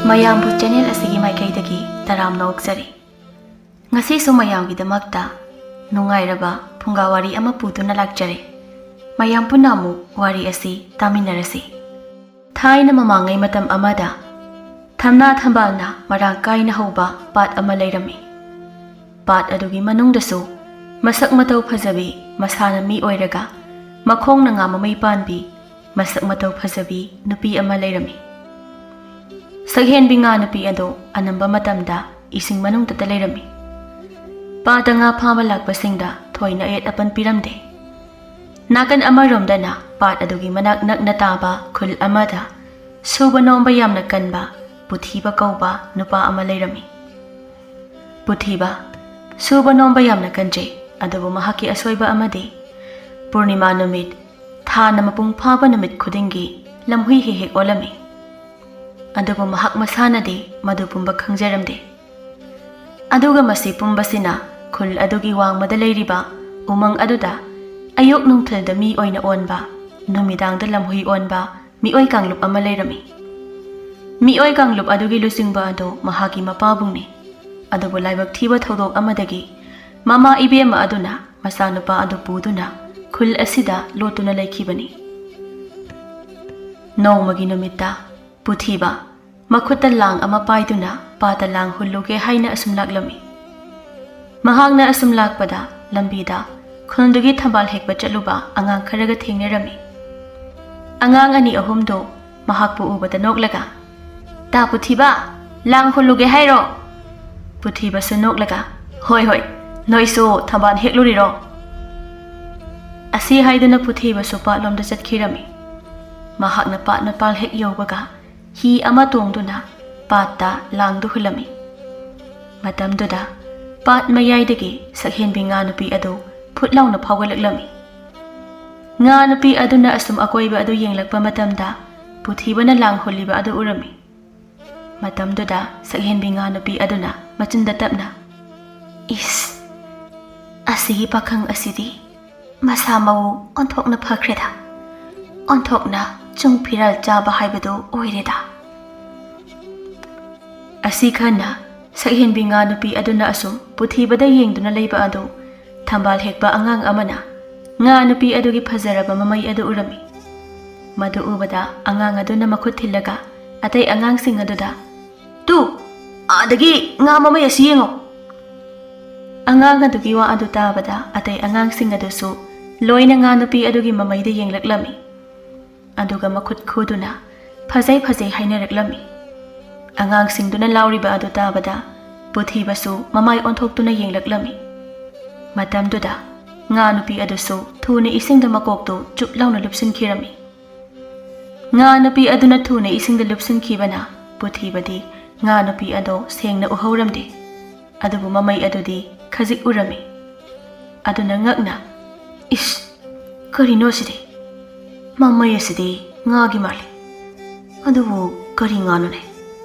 ꯃꯌꯥꯝꯕꯨ ꯆꯦꯅꯦꯜ ꯑꯁꯤꯒꯤ ꯃꯥꯏꯀꯩꯗꯒꯤ ꯇꯔꯥꯝꯅ ꯑꯣꯛꯆꯔꯤ. ꯉꯁꯤꯁꯨ ꯃꯌꯥꯝꯒꯤꯗꯃꯛꯇ ꯅꯨꯡꯉꯥꯏꯔꯕ ꯐꯨꯡꯒꯥ ꯋꯥꯔꯤ ꯑꯃ ꯄꯨꯗꯨꯅ ꯂꯥꯛꯆꯔꯦ. ꯃꯌꯥꯝ ꯄꯨꯟꯅ ꯑꯃꯨꯛ ꯋꯥꯔꯤ ꯑꯁꯤ ꯇꯥꯃꯤꯟꯅꯔꯁꯤ. ꯊꯥꯏꯅ ꯃꯃꯥꯡꯉꯩ ꯃꯇꯝ ꯑꯃꯗ ꯊꯝꯅꯥ ꯊꯝꯕꯥꯜꯅ ꯃꯔꯥꯡ ꯀꯥꯏꯅ ꯍꯧꯕ ꯄꯥꯠ ꯑꯃ ꯂꯩꯔꯝꯃꯤ. ꯄꯥꯠ ꯑꯗꯨꯒꯤ ꯃꯅꯨꯡꯗꯁꯨ ꯃꯁꯛ ꯃꯇꯧ ꯐꯖꯕꯤ, ꯃꯁꯥꯅ ꯃꯤ ꯑꯣꯏꯔꯒ ꯃꯈꯣꯡꯅ ꯉꯥ ꯃꯃꯩ ꯄꯥꯟꯕꯤ, ꯃꯁꯛ ꯃꯇꯧ ꯐꯖꯕꯤ ꯅꯨꯄꯤ ꯑꯃ ꯂꯩꯔꯝꯃꯤ. ꯁꯛꯍꯦꯟꯕꯤ ꯉꯥ ꯅꯨꯄꯤ ꯑꯗꯣ ꯑꯅꯝꯕ ꯃꯇꯝꯗ ꯏꯁꯤꯡ ꯃꯅꯨꯡꯗꯇ ꯂꯩꯔꯝꯃꯤ. ꯄꯥꯠꯇ ꯉꯥ ꯐꯥꯕ ꯂꯥꯛꯄꯁꯤꯡꯗ ꯊꯣꯏꯅ ꯑꯌꯦꯠ ꯑꯄꯟ ꯄꯤꯔꯝꯗꯦ. ꯅꯥꯀꯟ ꯑꯃꯔꯣꯝꯗꯅ ꯄꯥꯠ ꯑꯗꯨꯒꯤ ꯃꯅꯥꯛ ꯅꯛꯅ ꯇꯥꯕ ꯈꯨꯜ ꯑꯃꯗ ꯁꯨꯕ ꯅꯣꯝꯕ ꯌꯥꯝꯅ ꯀꯟꯕ ꯄꯨꯊꯤꯕ ꯀꯧꯕ ꯅꯨꯄꯥ ꯑꯃ ꯂꯩꯔꯝꯃꯤ. ꯄꯨꯊꯤꯕ ꯁꯨꯕ ꯅꯣꯝꯕ ꯌꯥꯝꯅ ꯀꯟꯖꯩ, ꯑꯗꯨꯕꯨ ꯃꯍꯥꯛꯀꯤ ꯑꯁꯣꯏꯕ ꯑꯃꯗꯤ ꯄꯨꯔꯅꯤꯃꯥ ꯅꯨꯃꯤꯠ, ꯊꯥꯅ ꯃꯄꯨꯡ ꯐꯥꯕ ꯅꯨꯃꯤꯠ ꯈꯨꯗꯤꯡꯒꯤ ꯂꯝꯍꯨꯏ ꯍꯦꯛ ꯍꯦꯛ ꯑꯣꯜꯂꯝꯃꯤ. ꯑꯗꯨꯕꯨ ꯃꯍꯥꯛ ꯃꯁꯥꯅꯗꯤ ꯃꯗꯨ ꯄꯨꯝꯕ ꯈꯪꯖꯔꯝꯗꯦ. ꯑꯗꯨꯒ ꯃꯁꯤ ꯄꯨꯝꯕꯁꯤꯅ ꯈꯨꯜ ꯑꯗꯨꯒꯤ ꯋꯥꯡꯃꯗ ꯂꯩꯔꯤꯕ ꯎꯃꯪ ꯑꯗꯨꯗ ꯑꯌꯨꯛ ꯅꯨꯡꯊꯤꯜꯗ ꯃꯤ ꯑꯣꯏꯅ ꯑꯣꯟꯕ, ꯅꯨꯃꯤꯗꯥꯡꯗ ꯂꯝꯍꯨꯏ ꯑꯣꯟꯕ ꯃꯤꯑꯣꯏ ꯀꯥꯡꯂꯨꯞ ꯑꯃ ꯂꯩꯔꯝꯃꯤ. ꯃꯤꯑꯣꯏ ꯀꯥꯡꯂꯨꯞ ꯑꯗꯨꯒꯤ ꯂꯨꯆꯤꯡꯕ ꯑꯗꯨ ꯃꯍꯥꯛꯀꯤ ꯃꯄꯥꯕꯨꯡꯅꯤ. ꯑꯗꯨꯕꯨ ꯂꯥꯏꯕꯛ ꯊꯤꯕ ꯊꯧꯗꯣꯛ ꯑꯃꯗꯒꯤ ꯃꯃꯥ ꯏꯕꯦꯝꯃ ꯑꯗꯨꯅ ꯃꯆꯥꯅꯨꯄꯥ ꯑꯗꯨ ꯄꯨꯗꯨꯅ ꯈꯨꯜ ꯑꯁꯤꯗ ꯂꯣꯠꯇꯨꯅ ꯂꯩꯈꯤꯕꯅꯤ. ꯅꯣꯡꯃꯒꯤ ꯅꯨꯃꯤꯠꯇ ꯄꯨꯊꯤꯕ ꯃꯈꯨꯠꯇ ꯂꯥꯡ ꯑꯃ ꯄꯥꯏꯗꯨꯅ ꯄꯥꯠꯇ ꯂꯥꯡ ꯍꯨꯜꯂꯨꯒꯦ ꯍꯥꯏꯅ ꯑꯁꯨꯝ ꯂꯥꯛꯂꯝꯃꯤ. ꯃꯍꯥꯛꯅ ꯑꯁꯨꯝ ꯂꯥꯛꯄꯗ ꯂꯝꯕꯤꯗ ꯈꯨꯜꯗꯨꯒꯤ ꯊꯝꯕꯥꯜ ꯍꯦꯛꯄ ꯆꯠꯂꯨꯕ ꯑꯉꯥꯡ ꯈꯔꯒ ꯊꯦꯡꯅꯔꯝꯃꯤ. ꯑꯉꯥꯡ ꯑꯅꯤ ꯑꯍꯨꯝꯗꯣ ꯃꯍꯥꯛꯄꯨ ꯎꯕꯗ ꯅꯣꯛꯂꯒ, "ꯇꯥ ꯄꯨꯊꯤꯕ, ꯂꯥꯡ ꯍꯨꯜꯂꯨꯒꯦ ꯍꯥꯏꯔꯣ?" ꯄꯨꯊꯤꯕꯁꯨ ꯅꯣꯛꯂꯒ, "ꯍꯣꯏ ꯍꯣꯏ, ꯅꯣꯏꯁꯨ ꯊꯝꯕꯥꯜ ꯍꯦꯛꯂꯨꯔꯤꯔꯣ?" ꯑꯁꯤ ꯍꯥꯏꯗꯨꯅ ꯄꯨꯊꯤꯕꯁꯨ ꯄꯥꯠꯂꯣꯝꯗ ꯆꯠꯈꯤꯔꯝꯃꯤ. ꯃꯍꯥꯛꯅ ꯄꯥꯠ ꯃꯄꯥꯜ ꯍꯦꯛ ꯌꯧꯕꯒ ꯍꯤ ꯑꯃ ꯇꯣꯡꯗꯨꯅ ꯄꯥꯠꯇ ꯂꯥꯡꯗꯨ ꯍꯨꯜꯂꯝꯃꯤ. ꯃꯇꯝꯗꯨꯗ ꯄꯥꯠ ꯃꯌꯥꯏꯗꯒꯤ ꯁꯛꯍꯦꯟꯕꯤ ꯉꯥ ꯅꯨꯄꯤ ꯑꯗꯨ ꯐꯨꯠ ꯂꯥꯎꯅ ꯐꯥꯎꯒꯠꯂꯛꯂꯝꯃꯤ. ꯉꯥ ꯅꯨꯄꯤ ꯑꯗꯨꯅ ꯑꯁꯨꯝ ꯑꯀꯣꯏꯕ ꯑꯗꯨ ꯌꯦꯡꯂꯛꯄ ꯃꯇꯝꯗ ꯄꯨꯊꯤꯕꯅ ꯂꯥꯡ ꯍꯨꯜꯂꯤꯕ ꯑꯗꯨ ꯎꯔꯝꯃꯤ. ꯃꯇꯝꯗꯨꯗ ꯁꯛꯍꯦꯟꯕꯤ ꯉꯥ ꯅꯨꯄꯤ ꯑꯗꯨꯅ ꯃꯆꯤꯟꯗ ꯇꯞꯅ, "ꯏꯁ, ꯑꯁꯤꯒꯤ ꯄꯥꯈꯪ ꯑꯁꯤꯗꯤ ꯃꯁꯥ ꯃꯎ ꯑꯣꯟꯊꯣꯛꯅ ꯐꯈ꯭ꯔꯦꯗ, ꯑꯣꯟꯊꯣꯛꯅ ꯆꯨꯡ ꯐꯤꯔꯥꯜ ꯆꯥꯕ ꯍꯥꯏꯕꯗꯨ ꯑꯣꯏꯔꯦꯗ." ꯑꯁꯤ ꯈꯟꯅ ꯁꯛꯍꯦꯟꯕꯤ ꯉꯥ ꯅꯨꯄꯤ ꯑꯗꯨꯅ ꯑꯁꯨꯝ ꯄꯨꯊꯤꯕꯗ ꯌꯦꯡꯗꯨꯅ ꯂꯩꯕ ꯑꯗꯨ ꯊꯝꯕꯥꯜ ꯍꯦꯛꯄ ꯑꯉꯥꯡ ꯑꯃꯅ ꯉꯥ ꯅꯨꯄꯤ ꯑꯗꯨꯒꯤ ꯐꯖꯔꯕ ꯃꯃꯩ ꯑꯗꯨ ꯎꯔꯝꯃꯤ. ꯃꯗꯨ ꯎꯕꯗ ꯑꯉꯥꯡ ꯑꯗꯨꯅ ꯃꯈꯨꯠ ꯊꯤꯜꯂꯒ ꯑꯇꯩ ꯑꯉꯥꯡꯁꯤꯡ ꯑꯗꯨꯗ, "ꯇꯨ, ꯑꯥꯗꯒꯤ ꯉꯥ ꯃꯃꯩ ꯑꯁꯤ ꯌꯦꯡꯉꯣ." ꯑꯉꯥꯡ ꯑꯗꯨꯒꯤ ꯋꯥ ꯑꯗꯨ ꯇꯥꯕꯗ ꯑꯇꯩ ꯑꯉꯥꯡꯁꯤꯡ ꯑꯗꯨꯁꯨ ꯂꯣꯏꯅ ꯉꯥ ꯅꯨꯄꯤ ꯑꯗꯨꯒꯤ ꯃꯃꯩꯗ ꯌꯦꯡꯂꯛꯂꯝꯃꯤ. ꯑꯗꯨꯒ ꯃꯈꯨꯠ ꯈꯨꯗꯨꯅ ꯐꯖꯩ ꯐꯖꯩ ꯍꯥꯏꯅꯔꯛꯂꯝꯃꯤ. ꯑꯉꯥꯡꯁꯤꯡꯗꯨꯅ ꯂꯥꯎꯔꯤꯕ ꯑꯗꯨ ꯇꯥꯕꯗ ꯄꯨꯊꯤꯕꯁꯨ ꯃꯃꯥꯏ ꯑꯣꯟꯊꯣꯛꯇꯨꯅ ꯌꯦꯡꯂꯛꯂꯝꯃꯤ. ꯃꯇꯝꯗꯨꯗ ꯉꯥ ꯅꯨꯄꯤ ꯑꯗꯨꯁꯨ ꯊꯨꯅ ꯏꯁꯤꯡꯗ ꯃꯀꯣꯛꯇꯨ ꯆꯨꯞ ꯂꯥꯎꯅ ꯂꯨꯞꯁꯤꯟꯈꯤꯔꯝꯃꯤ. ꯉꯥ ꯅꯨꯄꯤ ꯑꯗꯨꯅ ꯊꯨꯅ ꯏꯁꯤꯡꯗ ꯂꯨꯞꯁꯤꯟꯈꯤꯕꯅ ꯄꯨꯊꯤꯕꯗꯤ ꯉꯥ ꯅꯨꯄꯤ ꯑꯗꯣ ꯁꯦꯡꯅ ꯎꯍꯧꯔꯝꯗꯦ. ꯑꯗꯨꯕꯨ ꯃꯃꯩ ꯑꯗꯨꯗꯤ ꯈꯖꯤꯛ ꯎꯔꯝꯃꯤ. ꯑꯗꯨꯅ ꯉꯛꯅ, "ꯏꯁ, ꯀꯔꯤꯅꯣ ꯁꯤꯗꯤ? ꯃꯃꯩ ꯑꯁꯤꯗꯤ ꯉꯥꯒꯤ ꯃꯥꯜꯂꯤ. ꯑꯗꯨꯕꯨ ꯀꯔꯤ ꯉꯥꯅꯣꯅꯦ?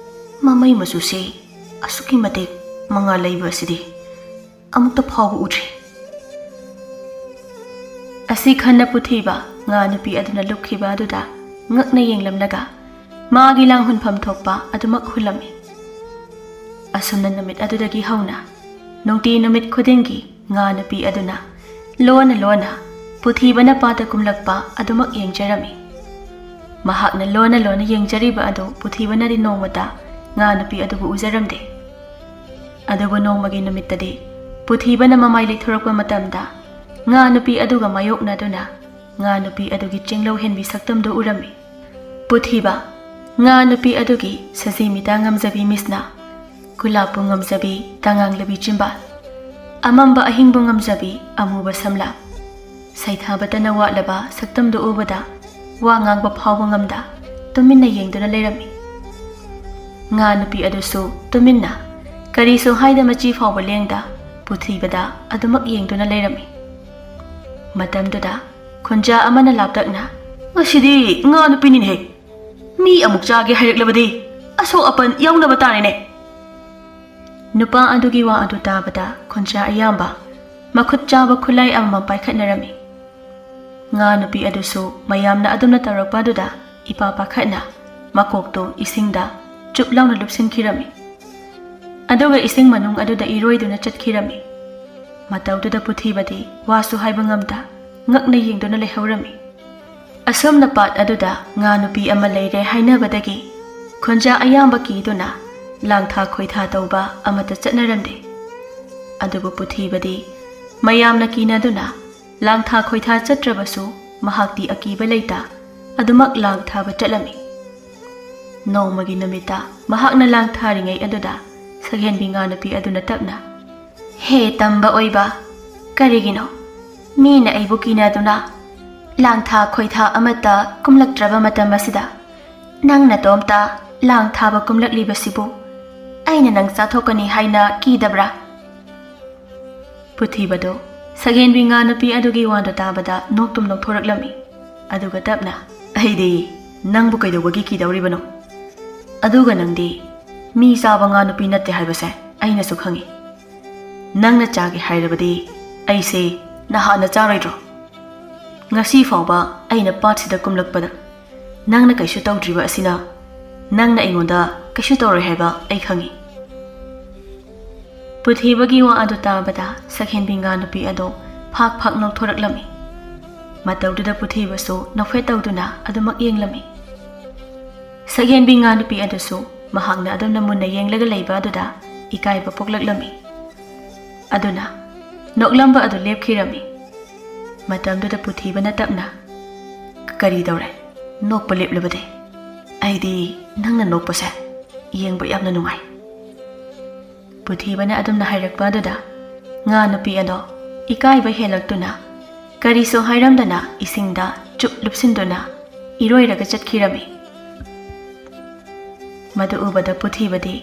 ꯃꯃꯩ ꯃꯆꯨꯁꯤ ꯑꯁꯨꯛꯀꯤ ꯃꯇꯤꯛ ꯃꯉꯥꯜ ꯂꯩꯕ ꯑꯁꯤꯗꯤ ꯑꯃꯨꯛꯇ ꯐꯥꯎꯕ ꯎꯗ꯭ꯔꯤ." ꯑꯁꯤ ꯈꯟꯅ ꯄꯨꯊꯤꯕ ꯉꯥ ꯅꯨꯄꯤ ꯑꯗꯨꯅ ꯂꯨꯞꯈꯤꯕ ꯑꯗꯨꯗ ꯉꯛꯅ ꯌꯦꯡꯂꯝꯂꯒ ꯃꯥꯒꯤ ꯂꯥꯡ ꯍꯨꯟꯐꯝ ꯊꯣꯛꯄ ꯑꯗꯨꯃꯛ ꯍꯨꯜꯂꯝꯃꯤ. ꯑꯁꯨꯝꯅ ꯅꯨꯃꯤꯠ ꯑꯗꯨꯗꯒꯤ ꯍꯧꯅ ꯅꯨꯡꯇꯤ ꯅꯨꯃꯤꯠ ꯈꯨꯗꯤꯡꯒꯤ ꯉꯥ ꯅꯨꯄꯤ ꯑꯗꯨꯅ ꯂꯣꯟꯅ ꯂꯣꯟꯅ ꯄꯨꯊꯤꯕꯅ ꯄꯥꯠꯇ ꯀꯨꯝꯂꯛꯄ ꯑꯗꯨꯃꯛ ꯌꯦꯡꯖꯔꯝꯃꯤ. ꯃꯍꯥꯛꯅ ꯂꯣꯟꯅ ꯂꯣꯟꯅ ꯌꯦꯡꯖꯔꯤꯕ ꯑꯗꯨ ꯄꯨꯊꯤꯕꯅꯗꯤ ꯅꯣꯡꯃꯇ ꯉꯥ ꯅꯨꯄꯤ ꯑꯗꯨꯕꯨ ꯎꯖꯔꯝꯗꯦ. ꯑꯗꯨꯕꯨ ꯅꯣꯡꯃꯒꯤ ꯅꯨꯃꯤꯠꯇꯗꯤ ꯄꯨꯊꯤꯕꯅ ꯃꯃꯥꯏ ꯂꯩꯊꯣꯔꯛꯄ ꯃꯇꯝꯗ ꯉꯥ ꯅꯨꯄꯤ ꯑꯗꯨꯒ ꯃꯥꯌꯣꯛꯅꯗꯨꯅ ꯉꯥ ꯅꯨꯄꯤ ꯑꯗꯨꯒꯤ ꯆꯤꯡꯂꯧ ꯍꯦꯟꯕꯤ ꯁꯛꯇꯝꯗꯨ ꯎꯔꯝꯃꯤ. ꯄꯨꯊꯤꯕ ꯉꯥ ꯅꯨꯄꯤ ꯑꯗꯨꯒꯤ ꯁꯖꯤ ꯃꯤꯇꯥ ꯉꯝꯖꯕꯤ ꯃꯤꯁꯅ, ꯒꯨꯂꯥꯞꯄꯨ ꯉꯝꯖꯕꯤ ꯇꯉꯥꯡꯂꯕꯤ ꯆꯤꯝꯕꯥꯜ, ꯑꯃꯝꯕ ꯑꯍꯤꯡꯕꯨ ꯉꯝꯖꯕꯤ ꯑꯃꯨꯕ ꯁꯝꯂꯥꯞ, ꯁꯩꯊꯥꯕꯇꯅ ꯋꯥꯠꯂꯕ ꯁꯛꯇꯝꯗꯨ ꯎꯕꯗ ꯋꯥ ꯉꯥꯡꯕ ꯐꯥꯎꯕ ꯉꯝꯗ ꯇꯨꯃꯤꯟꯅ ꯌꯦꯡꯗꯨꯅ ꯂꯩꯔꯝꯃꯤ. ꯉꯥ ꯅꯨꯄꯤ ꯑꯗꯨꯁꯨ ꯇꯨꯃꯤꯟꯅ ꯀꯔꯤꯁꯨ ꯍꯥꯏꯗ ꯃꯆꯤ ꯐꯥꯎꯕ ꯂꯦꯡꯗ ꯄꯨꯊꯤꯕꯗ ꯑꯗꯨꯃꯛ ꯌꯦꯡꯗꯨꯅ ꯂꯩꯔꯝꯃꯤ. ꯃꯇꯝꯗꯨꯗ ꯈꯨꯟꯖꯥ ꯑꯃꯅ ꯂꯥꯞꯇꯛꯅ, "ꯉꯁꯤꯗꯤ ꯉꯥ ꯅꯨꯄꯤꯅꯤꯅꯦꯍꯦ! ꯃꯤ ꯑꯃꯨꯛ ꯆꯥꯒꯦ ꯍꯥꯏꯔꯛꯂꯕꯗꯤ ꯑꯁꯣꯛ ꯑꯄꯟ ꯌꯥꯎꯅꯕ ꯇꯥꯔꯦꯅꯦ." ꯅꯨꯄꯥ ꯑꯗꯨꯒꯤ ꯋꯥ ꯑꯗꯨ ꯇꯥꯕꯗ ꯈꯨꯟꯖꯥ ꯑꯌꯥꯝꯕ ꯃꯈꯨꯠ ꯆꯥꯕ ꯈꯨꯠꯂꯥꯏ ꯑꯃꯃꯝ ꯄꯥꯏꯈꯠꯅꯔꯝꯃꯤ. ꯉꯥ ꯅꯨꯄꯤ ꯑꯗꯨꯁꯨ ꯃꯌꯥꯝꯅ ꯑꯗꯨꯝꯅ ꯇꯧꯔꯛꯄ ꯑꯗꯨꯗ ꯏꯄꯥ ꯄꯥꯈꯠꯅ ꯃꯀꯣꯛꯇꯨ ꯏꯁꯤꯡꯗ ꯆꯨꯞ ꯂꯥꯎꯅ ꯂꯨꯞꯁꯤꯟꯈꯤꯔꯝꯃꯤ ꯑꯗꯨꯒ ꯏꯁꯤꯡ ꯃꯅꯨꯡ ꯑꯗꯨꯗ ꯏꯔꯣꯏꯗꯨꯅ ꯆꯠꯈꯤꯔꯝꯃꯤ ꯃꯇꯧꯗꯨꯗ ꯄꯨꯊꯤꯕꯗꯤ ꯋꯥꯁꯨ ꯍꯥꯏꯕ ꯉꯝꯗ ꯉꯛꯅ ꯌꯦꯡꯗꯨꯅ ꯂꯩꯍꯧꯔꯝꯃꯤ ꯑꯁꯣꯝꯅ ꯄꯥꯠ ꯑꯗꯨꯗ ꯉꯥ ꯅꯨꯄꯤ ꯑꯃ ꯂꯩꯔꯦ ꯍꯥꯏꯅꯕꯗꯒꯤ ꯈꯣꯟꯖꯥ ꯑꯌꯥꯝꯕ ꯀꯤꯗꯨꯅ ꯂꯥꯡꯊꯥ ꯈꯣꯏꯊꯥ ꯇꯧꯕ ꯑꯃꯠꯇ ꯆꯠꯅꯔꯝꯗꯦ ꯑꯗꯨꯕꯨ ꯄꯨꯊꯤꯕꯗꯤ ꯃꯌꯥꯝꯅ ꯀꯤꯅꯗꯨꯅ ꯂꯥꯡꯊꯥ ꯈꯣꯏꯊꯥ ꯆꯠꯇ꯭ꯔꯕꯁꯨ ꯃꯍꯥꯛꯇꯤ ꯑꯀꯤꯕ ꯂꯩꯇ ꯑꯗꯨꯃꯛ ꯂꯥꯡꯊꯥꯕ ꯆꯠꯂꯝꯃꯤ ꯅꯣꯡꯃꯒꯤ ꯅꯨꯃꯤꯠꯇ ꯃꯍꯥꯛꯅ ꯂꯥꯡꯊꯥꯔꯤꯉꯩ ꯑꯗꯨꯗ ꯁꯛꯍꯦꯟꯕꯤ ꯉꯥ ꯅꯨꯄꯤ ꯑꯗꯨꯅ ꯇꯞꯅ ꯍꯦ ꯇꯝꯕ ꯑꯣꯏꯕ ꯀꯔꯤꯒꯤꯅꯣ ꯃꯤꯅ ꯑꯩꯕꯨ ꯀꯤꯅꯗꯨꯅ ꯂꯥꯡꯊꯥ ꯈꯣꯏꯊꯥ ꯑꯃꯠꯇ ꯀꯨꯝꯂꯛꯇ꯭ꯔꯕ ꯃꯇꯝ ꯑꯁꯤꯗ ꯅꯪ ꯅꯇꯣꯝꯇ ꯂꯥꯡ ꯊꯥꯕ ꯀꯨꯝꯂꯛꯂꯤꯕꯁꯤꯕꯨ ꯑꯩꯅ ꯅꯪ ꯆꯥꯊꯣꯛꯀꯅꯤ ꯍꯥꯏꯅ ꯀꯤꯗꯕ꯭ꯔꯥ ꯄꯨꯊꯤꯕꯗꯣ ꯁꯛꯍꯦꯟꯕꯤ ꯉꯥ ꯅꯨꯄꯤ ꯑꯗꯨꯒꯤ ꯋꯥꯗꯨ ꯇꯥꯕꯗ ꯅꯣꯛꯇꯨꯝ ꯅꯣꯛꯊꯣꯔꯛꯂꯝꯃꯤ ꯑꯗꯨꯒ ꯇꯞꯅ ꯑꯩꯗꯤ ꯅꯪꯕꯨ ꯀꯩꯗꯧꯕꯒꯤ ꯀꯤꯗꯧꯔꯤꯕꯅꯣ ꯑꯗꯨꯒ ꯅꯪꯗꯤ ꯃꯤ ꯆꯥꯕ ꯉꯥ ꯅꯨꯄꯤ ꯅꯠꯇꯦ ꯍꯥꯏꯕꯁꯦ ꯑꯩꯅꯁꯨ ꯈꯪꯏ ꯅꯪꯅ ꯆꯥꯒꯦ ꯍꯥꯏꯔꯕꯗꯤ ꯑꯩꯁꯦ ꯅꯍꯥꯟꯅ ꯆꯥꯔꯣꯏꯗ꯭ꯔꯣ ꯉꯁꯤ ꯐꯥꯎꯕ ꯑꯩꯅ ꯄꯥꯠꯁꯤꯗ ꯀꯨꯝꯂꯛꯄꯗ ꯅꯪꯅ ꯀꯩꯁꯨ ꯇꯧꯗ꯭ꯔꯤꯕ ꯑꯁꯤꯅ ꯅꯪꯅ ꯑꯩꯉꯣꯟꯗ ꯀꯩꯁꯨ ꯇꯧꯔꯣꯏ ꯍꯥꯏꯕ ꯑꯩ ꯈꯪꯏ ꯄꯨꯊꯤꯕꯒꯤ ꯋꯥ ꯑꯗꯨ ꯇꯥꯕꯗ ꯁꯛꯍꯦꯟꯕꯤ ꯉꯥ ꯅꯨꯄꯤ ꯑꯗꯣ ꯐꯥꯛ ꯐꯥꯛ ꯅꯣꯛꯊꯣꯔꯛꯂꯝꯃꯤ ꯃꯇꯧꯗꯨꯗ ꯄꯨꯊꯤꯕꯁꯨ ꯅꯣꯛꯐꯦꯠ ꯇꯧꯗꯨꯅ ꯑꯗꯨꯃꯛ ꯌꯦꯡꯂꯝꯃꯤ ꯁꯛꯍꯦꯟꯕꯤ ꯉꯥ ꯅꯨꯄꯤ ꯑꯗꯨꯁꯨ ꯃꯍꯥꯛꯅ ꯑꯗꯨꯝꯅ ꯃꯨꯟꯅ ꯌꯦꯡꯂꯒ ꯂꯩꯕ ꯑꯗꯨꯗ ꯏꯀꯥꯏꯕ ꯄꯣꯛꯂꯛꯂꯝꯃꯤ ꯑꯗꯨꯅ ꯅꯣꯛꯂꯝꯕ ꯑꯗꯨ ꯂꯦꯞꯈꯤꯔꯝꯃꯤ ꯃꯇꯝꯗꯨꯗ ꯄꯨꯊꯤꯕꯅ ꯇꯞꯅ ꯀꯔꯤ ꯇꯧꯔꯦ ꯅꯣꯛꯄ ꯂꯦꯞꯂꯕꯗꯤ ꯑꯩꯗꯤ ꯅꯪꯅ ꯅꯣꯛꯄꯁꯦ ꯌꯦꯡꯕ ꯌꯥꯝꯅ ꯅꯨꯡꯉꯥꯏ ꯄꯨꯊꯤꯕꯅ ꯑꯗꯨꯝꯅ ꯍꯥꯏꯔꯛꯄ ꯑꯗꯨꯗ ꯉꯥ ꯅꯨꯄꯤ ꯑꯗꯣ ꯏꯀꯥꯏꯕ ꯍꯦꯜꯂꯛꯇꯨꯅ ꯀꯔꯤꯁꯨ ꯍꯥꯏꯔꯝꯗꯅ ꯏꯁꯤꯡꯗ ꯆꯨꯞ ꯂꯨꯞꯁꯤꯟꯗꯨꯅ ꯏꯔꯣꯏꯔꯒ ꯆꯠꯈꯤꯔꯝꯃꯤ ꯃꯗꯨ ꯎꯕꯗ ꯄꯨꯊꯤꯕꯗꯤ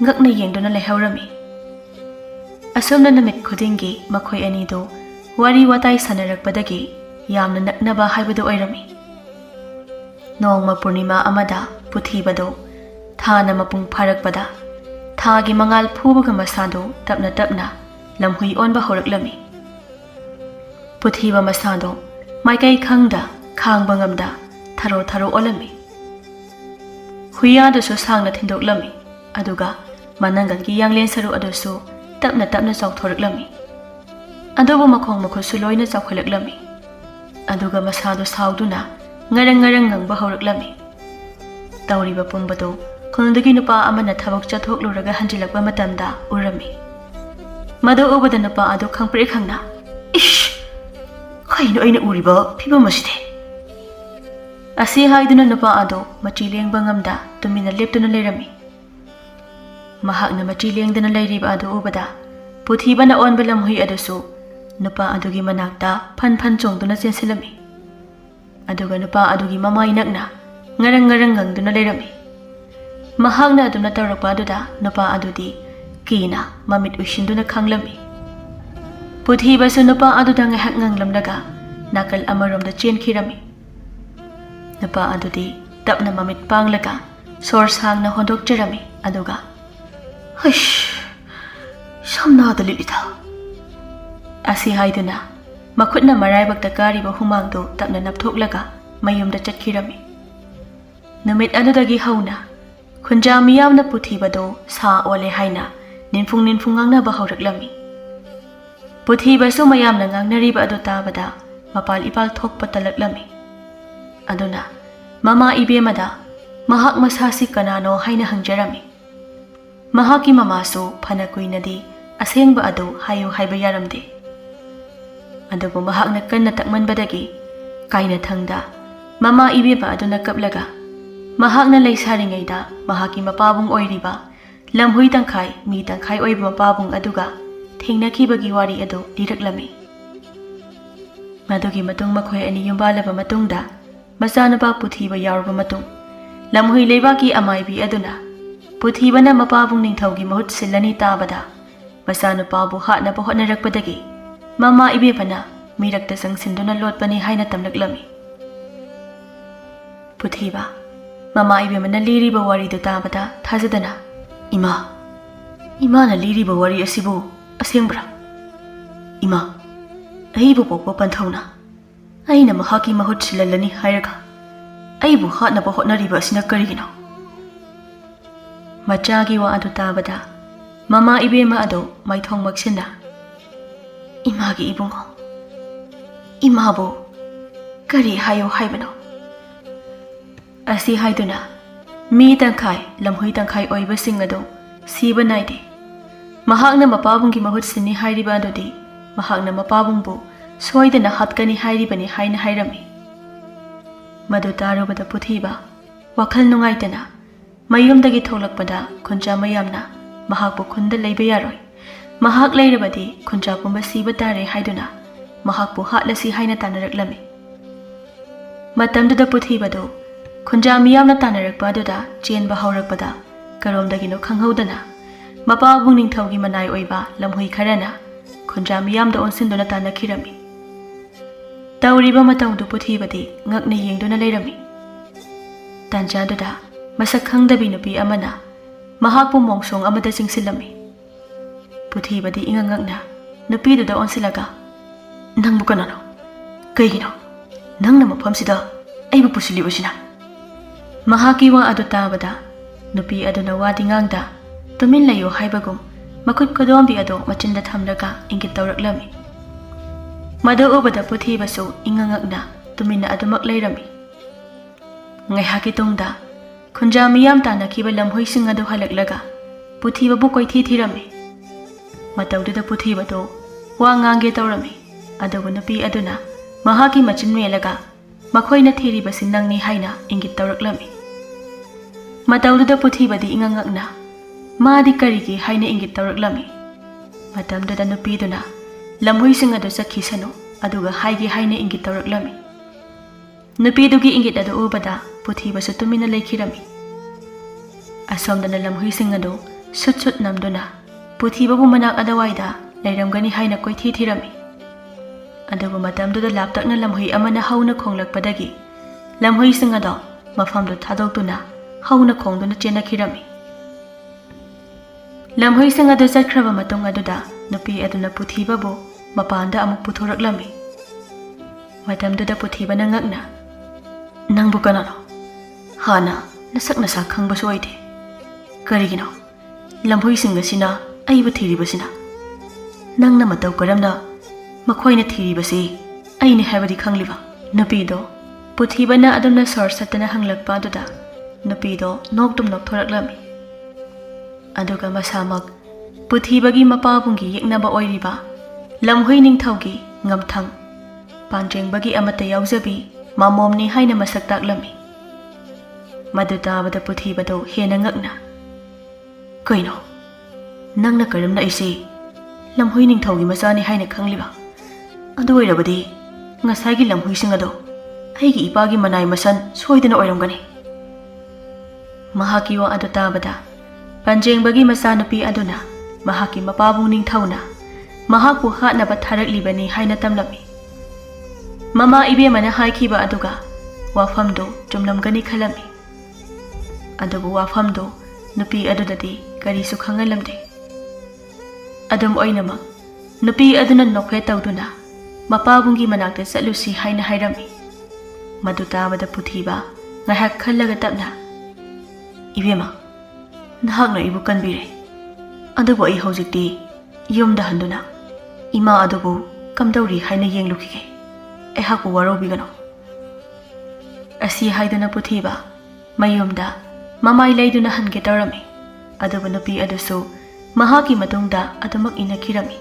ꯉꯛꯅ ꯌꯦꯡꯗꯨꯅ ꯂꯩꯍꯧꯔꯝꯃꯤ ꯑꯁꯨꯝꯅ ꯅꯨꯃꯤꯠ ꯈꯨꯗꯤꯡꯒꯤ ꯃꯈꯣꯏ ꯑꯅꯤꯗꯨ ꯋꯥꯔꯤ ꯋꯥꯇꯥꯏ ꯁꯥꯟꯅꯔꯛꯄꯗꯒꯤ ꯌꯥꯝꯅ ꯅꯛꯅꯕ ꯍꯥꯏꯕꯗꯨ ꯑꯣꯏꯔꯝꯃꯤ ꯅꯣꯡꯃ ꯄꯨꯔꯅꯤꯃꯥ ꯑꯃꯗ ꯄꯨꯊꯤꯕꯗꯣ ꯊꯥꯅ ꯃꯄꯨꯡ ꯐꯥꯔꯛꯄꯗ ꯊꯥꯒꯤ ꯃꯉꯥꯜ ꯐꯨꯕꯒ ꯃꯁꯥꯗꯣ ꯇꯞꯅ ꯇꯞꯅ ꯂꯝꯍꯨꯏ ꯑꯣꯟꯕ ꯍꯧꯔꯛꯂꯝꯃꯤ ꯄꯨꯊꯤꯕ ꯃꯁꯥꯗꯣ ꯃꯥꯏꯀꯩ ꯈꯪꯗ ꯈꯥꯡꯕ ꯉꯝꯗ ꯊꯔꯣ ꯊꯔꯣ ꯑꯣꯜꯂꯝꯃꯤ ꯍꯨꯏꯌꯥꯗꯨꯁꯨ ꯁꯥꯡꯅ ꯊꯤꯟꯗꯣꯛꯂꯝꯃꯤ ꯑꯗꯨꯒ ꯃꯅꯪꯒꯜꯒꯤ ꯌꯥꯡꯂꯦꯟ ꯁꯔꯨ ꯑꯗꯨꯁꯨ ꯇꯞꯅ ꯇꯞꯅ ꯆꯥꯎꯊꯣꯔꯛꯂꯝꯃꯤ ꯑꯗꯨꯕꯨ ꯃꯈꯣꯡ ꯃꯈꯨꯠꯁꯨ ꯂꯣꯏꯅ ꯆꯥꯎꯈꯠꯂꯛꯂꯝꯃꯤ ꯑꯗꯨꯒ ꯃꯁꯥꯗꯣ ꯁꯥꯎꯗꯨꯅ ꯉꯔꯪ ꯉꯔꯪ ꯉꯪꯕ ꯍꯧꯔꯛꯂꯝꯃꯤ ꯇꯧꯔꯤꯕ ꯄꯨꯝꯕꯗꯣ ꯈꯨꯜꯗꯒꯤ ꯅꯨꯄꯥ ꯑꯃꯅ ꯊꯕꯛ ꯆꯠꯊꯣꯛꯂꯨꯔꯒ ꯍꯟꯖꯤꯜꯂꯛꯄ ꯃꯇꯝꯗ ꯎꯔꯝꯃꯤ ꯃꯗꯨ ꯎꯕꯗ ꯅꯨꯄꯥ ꯑꯗꯨ ꯈꯪꯄ꯭ꯔꯦꯛ ꯈꯪꯅ ꯏꯁ ꯀꯩꯅꯣ ꯑꯩꯅ ꯎꯔꯤꯕ ꯐꯤꯕꯝ ꯑꯁꯤꯗꯤ ꯑꯁꯤ ꯍꯥꯏꯗꯨꯅ ꯅꯨꯄꯥ ꯑꯗꯣ ꯃꯆꯤ ꯂꯦꯡꯕ ꯉꯝꯗ ꯇꯨꯃꯤꯟꯅ ꯂꯦꯞꯇꯨꯅ ꯂꯩꯔꯝꯃꯤ ꯃꯍꯥꯛꯅ ꯃꯆꯤ ꯂꯦꯡꯗꯅ ꯂꯩꯔꯤꯕ ꯑꯗꯨ ꯎꯕꯗ ꯄꯨꯊꯤꯕꯅ ꯑꯣꯟꯕ ꯂꯝꯍꯨꯏ ꯑꯗꯨꯁꯨ ꯅꯨꯄꯥ ꯑꯗꯨꯒꯤ ꯃꯅꯥꯛꯇ ꯐꯟ ꯐꯟ ꯆꯣꯡꯗꯨꯅ ꯆꯦꯟꯁꯤꯜꯂꯝꯃꯤ ꯑꯗꯨꯒ ꯅꯨꯄꯥ ꯑꯗꯨꯒꯤ ꯃꯃꯥꯏ ꯅꯛꯅ ꯉꯔꯪ ꯉꯔꯪ ꯉꯪꯗꯨꯅ ꯂꯩꯔꯝꯃꯤ ꯃꯍꯥꯛꯅ ꯑꯗꯨꯝꯅ ꯇꯧꯔꯛꯄ ꯑꯗꯨꯗ ꯅꯨꯄꯥ ꯑꯗꯨꯗꯤ ꯀꯤꯅ ꯃꯃꯤꯠ ꯎꯏꯁꯤꯟꯗꯨꯅ ꯈꯪꯂꯝꯃꯤ ꯄꯨꯊꯤꯕꯁꯨ ꯅꯨꯄꯥ ꯑꯗꯨꯗ ꯉꯥꯏꯍꯥꯛ ꯉꯪꯂꯝꯂꯒ ꯅꯥꯀꯜ ꯑꯃꯔꯣꯝꯗ ꯆꯦꯟꯈꯤꯔꯝꯃꯤ ꯅꯨꯄꯥ ꯑꯗꯨꯗꯤ ꯇꯞꯅ ꯃꯃꯤꯠ ꯄꯥꯡꯂꯒ ꯁꯣꯔ ꯁꯥꯡꯅ ꯍꯣꯟꯗꯣꯛꯆꯔꯝꯃꯤ ꯑꯗꯨꯒ ꯍꯩꯁ ꯁꯝꯅꯥꯗ ꯂꯤꯠꯂꯤꯗ ꯑꯁꯤ ꯍꯥꯏꯗꯨꯅ ꯃꯈꯨꯠꯅ ꯃꯔꯥꯏꯕꯛꯇ ꯀꯥꯔꯤꯕ ꯍꯨꯃꯥꯡꯗꯨ ꯇꯞꯅ ꯅꯞꯊꯣꯛꯂꯒ ꯃꯌꯨꯝꯗ ꯆꯠꯈꯤꯔꯝꯃꯤ ꯅꯨꯃꯤꯠ ꯑꯗꯨꯗꯒꯤ ꯍꯧꯅ ꯈꯨꯟꯖꯥ ꯃꯤꯌꯥꯝꯅ ꯄꯨꯊꯤꯕꯗꯣ ꯁꯥ ꯑꯣꯜꯂꯦ ꯍꯥꯏꯅ ꯅꯤꯟꯐꯨꯡ ꯉꯥꯡꯅꯕ ꯍꯧꯔꯛꯂꯝꯃꯤ ꯄꯨꯊꯤꯕꯁꯨ ꯃꯌꯥꯝꯅ ꯉꯥꯡꯅꯔꯤꯕ ꯑꯗꯨ ꯇꯥꯕꯗ ꯃꯄꯥꯜ ꯏꯄꯥꯜ ꯊꯣꯛꯄ ꯇꯜꯂꯛꯂꯝꯃꯤ ꯑꯗꯨꯅ ꯃꯃꯥ ꯏꯕꯦꯝꯃꯗ ꯃꯍꯥꯛ ꯃꯁꯥꯁꯤ ꯀꯅꯥꯅꯣ ꯍꯥꯏꯅ ꯍꯪꯖꯔꯝꯃꯤ ꯃꯍꯥꯛꯀꯤ ꯃꯃꯥꯁꯨ ꯐꯅ ꯀꯨꯏꯅꯗꯤ ꯑꯁꯦꯡꯕ ꯑꯗꯨ ꯍꯥꯏꯌꯨ ꯍꯥꯏꯕ ꯌꯥꯔꯝꯗꯦ ꯑꯗꯨꯕꯨ ꯃꯍꯥꯛꯅ ꯀꯟꯅ ꯇꯛꯃꯟꯕꯗꯒꯤ ꯀꯥꯏꯅꯊꯪꯗ ꯃꯃꯥ ꯏꯕꯦꯝꯃ ꯑꯗꯨꯅ ꯀꯞꯂꯒ ꯃꯍꯥꯛꯅ ꯂꯩꯁꯥꯔꯤꯉꯩꯗ ꯃꯍꯥꯛꯀꯤ ꯃꯄꯥꯕꯨꯡ ꯑꯣꯏꯔꯤꯕ ꯂꯝꯍꯨꯏ ꯇꯪꯈꯥꯏ ꯃꯤ ꯇꯪꯈꯥꯏ ꯑꯣꯏꯕ ꯃꯄꯥꯕꯨꯡ ꯑꯗꯨꯒ ꯊꯦꯡꯅꯈꯤꯕꯒꯤ ꯋꯥꯔꯤ ꯑꯗꯨ ꯂꯤꯔꯛꯂꯝꯃꯤ ꯃꯗꯨꯒꯤ ꯃꯇꯨꯡ ꯃꯈꯣꯏ ꯑꯅꯤ ꯌꯨꯝꯕꯥꯜꯂꯕ ꯃꯇꯨꯡꯗ ꯃꯆꯥꯅꯨꯄꯥ ꯄꯨꯊꯤꯕ ꯌꯥꯎꯔꯕ ꯃꯇꯨꯡ ꯂꯝꯍꯨꯏ ꯂꯩꯕꯥꯛꯀꯤ ꯑꯃꯥꯏꯕꯤ ꯑꯗꯨꯅ ꯄꯨꯊꯤꯕꯅ ꯃꯄꯥꯕꯨꯡ ꯅꯤꯡꯊꯧꯒꯤ ꯃꯍꯨꯠ ꯁꯤꯜꯂꯅꯤ ꯇꯥꯕꯗ ꯃꯆꯥꯅꯨꯄꯥꯕꯨ ꯍꯥꯠꯅꯕ ꯍꯣꯠꯅꯔꯛꯄꯗꯒꯤ ꯃꯃꯥ ꯏꯕꯦꯝꯃꯅ ꯃꯤꯔꯛꯇ ꯆꯪꯁꯤꯟꯗꯨꯅ ꯂꯣꯠꯄꯅꯤ ꯍꯥꯏꯅ ꯇꯝꯂꯛꯂꯝꯃꯤ ꯄꯨꯊꯤꯕ ꯃꯃꯥ ꯏꯕꯦꯝꯃꯅ ꯂꯤꯔꯤꯕ ꯋꯥꯔꯤꯗꯨ ꯇꯥꯕꯗ ꯊꯥꯖꯗꯅ ꯏꯃꯥꯅ ꯂꯤꯔꯤꯕ ꯋꯥꯔꯤ ꯑꯁꯤꯕꯨ ꯑꯁꯦꯡꯕ꯭ꯔꯥ ꯏꯃꯥ ꯑꯩꯕꯨ ꯄꯣꯛꯄ ꯄꯟꯊꯧꯅ ꯑꯩꯅ ꯃꯍꯥꯛꯀꯤ ꯃꯍꯨꯠ ꯁꯤꯜꯍꯜꯂꯅꯤ ꯍꯥꯏꯔꯒ ꯑꯩꯕꯨ ꯍꯥꯠꯅꯕ ꯍꯣꯠꯅꯔꯤꯕ ꯑꯁꯤꯅ ꯀꯔꯤꯒꯤꯅꯣ Machagi wa adu tabada mama ibema ado maithong magsina imagi ibungo imabo kari hayo haibano asi haiduna mi tangkai lamhui tangkai oiba sing ado siba naide mahakna mapabungi mahut sini hairiba adodi mahakna mapabungbu soidana hatkani hairibani haina hairami madu tarubada puthiba wakhal nungaitana mayumdagi tholakpada khunja mayamna mahakbu khunda leiba yaroi mahak leirabadi khunja pumba siba tare haiduna mahakbu hatlasi haina tanaraklami matamduda puthibado khunja miyamna tanarakpa aduda chenba haurakpada karomdagino khanghaudana mapabung ningthaugi manai oiba lamhui kharana khunja miyamda onsinduna tanakhirami tauriba mataudu puthibadi ngakna yengduna leirami tanjaduda masak khangdabi nupi amana mahakpu mongsong amada singsilami puthibadi ingangakna nupiduda onsilaga nangbu kanano kaigino nangna mafamsida aibu pusilibasina mahaki wa adu tabada nupi aduna wadi ngangda tumin layo haibagum makut kodombi ado machinda thamlaga ingit tawraklami madu ubada puthibasu ingangakna tumina adumak leirami ngai haki tungda khunja miyam tanakiba lamhoi sing adu halaklaga puthiba bu koithi thirami mataududa puthibado wa ngange tawrami adugu nupi aduna mahaki machin melaga makhoina thiriba sinangni haina ingit tawraklami mataududa puthibadi ingangakna madi karigi haina ingit tawraklami matamduda nupiduna lamhoi sing adu sakhisanu aduga haigi haina ingit tawraklami nupidugi ingit adu ubada puthibasu tumina leikhirami asomdana lamhui sing adu sut sut namduna puthibabu manak adawaida leiramgani haina koithi thirami adugu matamduda laptakna lamhui amana hauna khonglakpadagi lamhui sing adu mafamdu thadokduna hauna khongduna chenakhirami lamhui sing adu chakhraba matung aduda nupi aduna puthibabu mapanda amuk puthoraklami matamduda puthibana ngakna nangbu kanano hana nasak nasa khangbasu oide karigino lamhui sing asina aibu thiribasina nangna matau karamna makhoina thiribasi aine habadi khangliba nupido puthibana adumna sor satana hanglakpa aduda nupido noktum nok thoraklami aduga masamak puthibagi mapabungi yeknaba oiriba lamhui ningthaugi ngamthang panjengbagi amata yaujabi mamomni haina masak taklami madu tabada puthibado hena ngakna kaino nangna karamna ise lamhui ningthaugi masani haina khangliba adu oirabadi ngasagi lamhui sing ado aigi ipagi manai masan soidana oiramgani mahaki wa adu tabada panjengbagi masanupi aduna mahaki mapabung ningthauna mahakpu hatnaba tharaklibani haina tamlami mama ibe mana haikhiba aduga wafamdo chumlamgani khalami adubu wafamdo nupi adudadi karisu khangalamde adum oinama nupi aduna nokhe tawduna mapabungi manakta chalusi haina hairami madu tabada puthiba ngahak khallaga tapna ibema nahakna ibu kanbire adubu ai hojikti yumda handuna ima adubu kamdawri haina yenglukige ehakbu warobigano asi haiduna puthiba mayumda mamai leiduna hange tawrami adubu nupi adusu mahaki matungda adumak inakhirami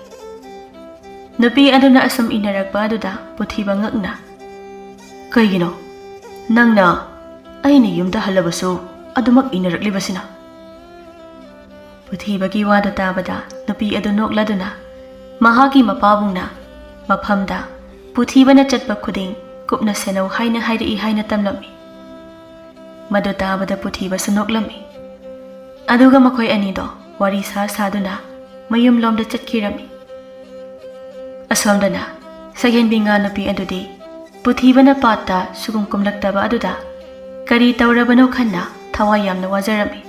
nupi aduna asum inarakpa aduda puthiba ngakna kaigino nangna aini yumda halabasu adumak inaraklibasina puthibagi wada tabada nupi adu nokladuna mahaki mapabungna maphamda puthibana chatpa khuding kupna senau haina hairi haina tamlami madu tabada puthiba sunoklami aduga makhoi anido wari sa saduna mayum lomda chatkirami asomdana Shakhenbi nga nupi adudi puthibana patta sugum kumlaktaba aduda kari tawrabano khanna thawai yamna wajarami